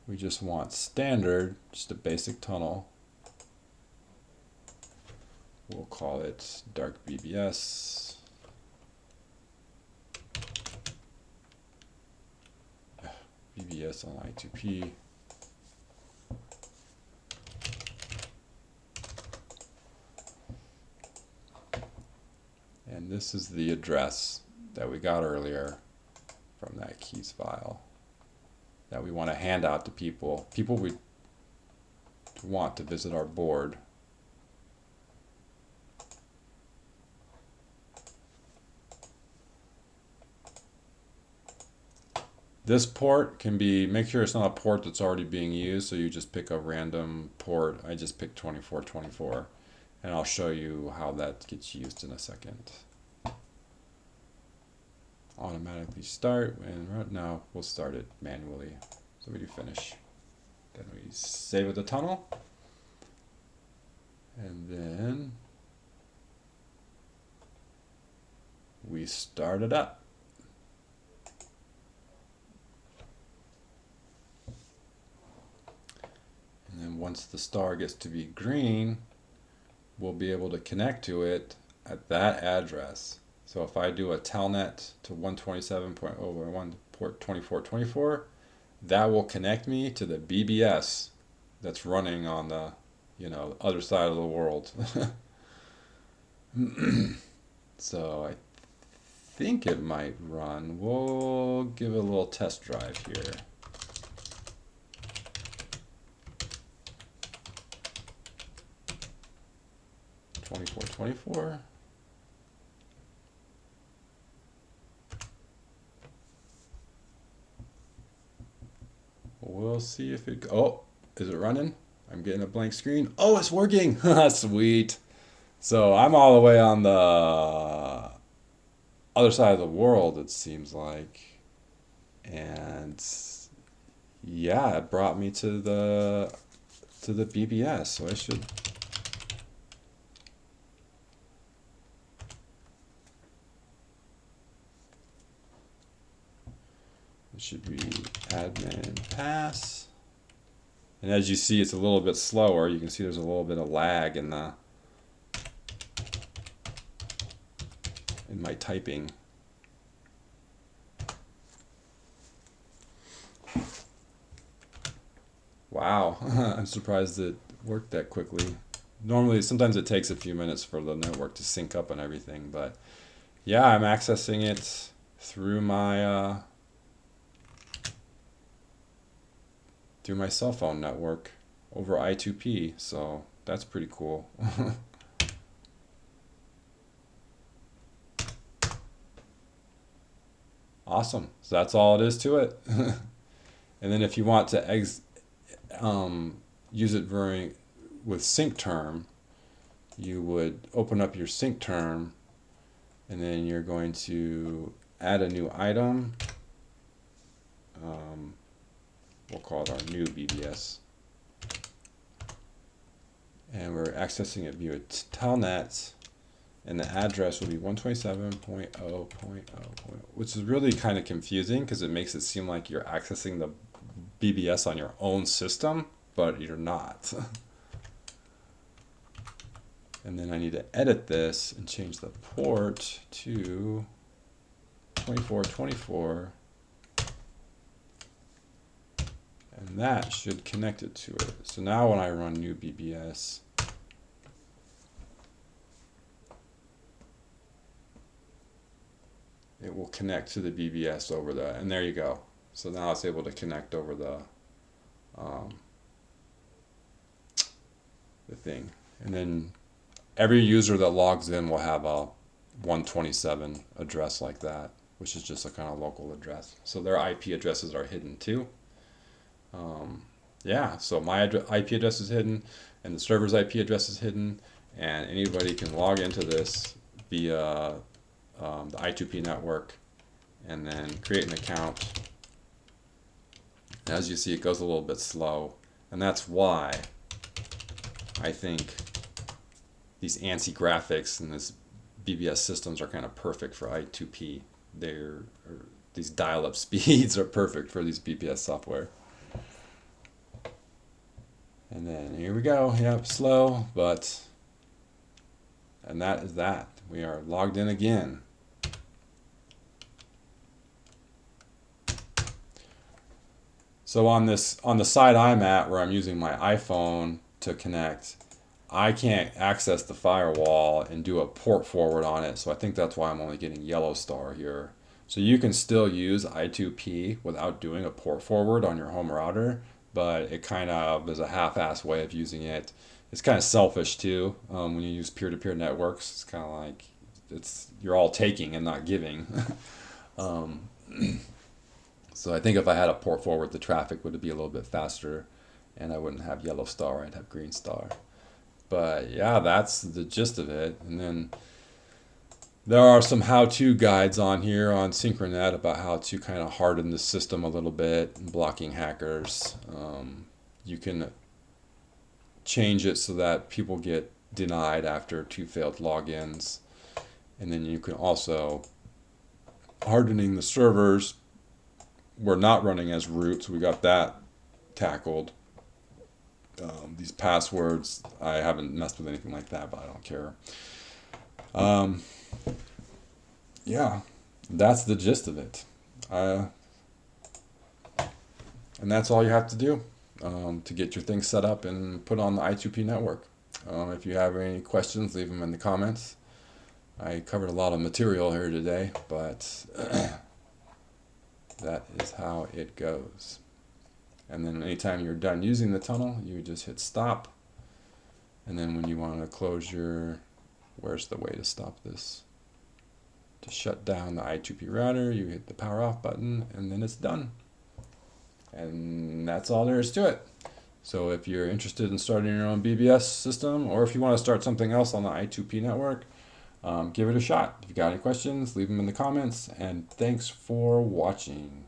We just want standard, just a basic tunnel. We'll call it dark BBS. BBS on I2P. And this is the address that we got earlier from that keys file that we want to hand out to people we want to visit our board. This port can be, make sure it's not a port that's already being used, so you just pick a random port. I just picked 2424, and I'll show you how that gets used in a second. Automatically start, and right now we'll start it manually. So we do finish. Then we save it the tunnel, and then we start it up. And then once the star gets to be green, we'll be able to connect to it at that address. So if I do a telnet to 127.0.1 port 2424, that will connect me to the BBS that's running on the, other side of the world. So I think it might run. We'll give it a little test drive here. .24.24. We'll see if it, oh, is it running? I'm getting a blank screen. Oh, it's working. Sweet. So I'm all the way on the other side of the world, it seems like. And yeah, it brought me to the BBS. So I should, it should be admin pass. And as you see, it's a little bit slower. You can see there's a little bit of lag in my typing. Wow, I'm surprised it worked that quickly. Normally, sometimes it takes a few minutes for the network to sync up and everything, but yeah, I'm accessing it through my cell phone network over I2P, so that's pretty cool. Awesome. So that's all it is to it. And then if you want to use it with sync term, you would open up your sync term, and then you're going to add a new item. We'll call it our new BBS. And we're accessing it via telnet, and the address will be 127.0.0, which is really kind of confusing because it makes it seem like you're accessing the BBS on your own system, but you're not. And then I need to edit this and change the port to 2424, and that should connect it to it. So now when I run new BBS, it will connect to the BBS over and there you go. So now it's able to connect over the thing. And then every user that logs in will have a 127 address like that, which is just a kind of local address. So their IP addresses are hidden too. Yeah, so my IP address is hidden, and the server's IP address is hidden, and anybody can log into this via the I2P network and then create an account. As you see, it goes a little bit slow, and that's why I think these ANSI graphics and this BBS systems are kind of perfect for I2P. These dial-up speeds are perfect for these BBS software. And then here we go. Yep, slow, and that is that. We are logged in again. So on the side I'm at, where I'm using my iPhone to connect, I can't access the firewall and do a port forward on it. So I think that's why I'm only getting yellow star here. So you can still use I2P without doing a port forward on your home router, but it kind of is a half-assed way of using it. It's kind of selfish too. When you use peer-to-peer networks, it's kind of like you're all taking and not giving. So I think if I had a port forward, the traffic would be a little bit faster, and I wouldn't have yellow star. I'd have green star. But yeah, that's the gist of it. And then there are some how-to guides on here on Synchronet about how to kind of harden the system a little bit, blocking hackers. You can change it so that people get denied after 2 failed logins. And then you can also hardening the servers. We're not running as root, so we got that tackled. These passwords, I haven't messed with anything like that, but I don't care. Yeah, that's the gist of it. And that's all you have to do to get your thing set up and put on the I2P network. If you have any questions, leave them in the comments. I covered a lot of material here today, but that is how it goes. And then anytime you're done using the tunnel, you just hit stop. And then when you want to close where's the way to stop this? To shut down the I2P router, you hit the power off button, and then it's done. And that's all there is to it. So if you're interested in starting your own BBS system, or if you want to start something else on the I2P network, give it a shot. If you got any questions, leave them in the comments, and thanks for watching.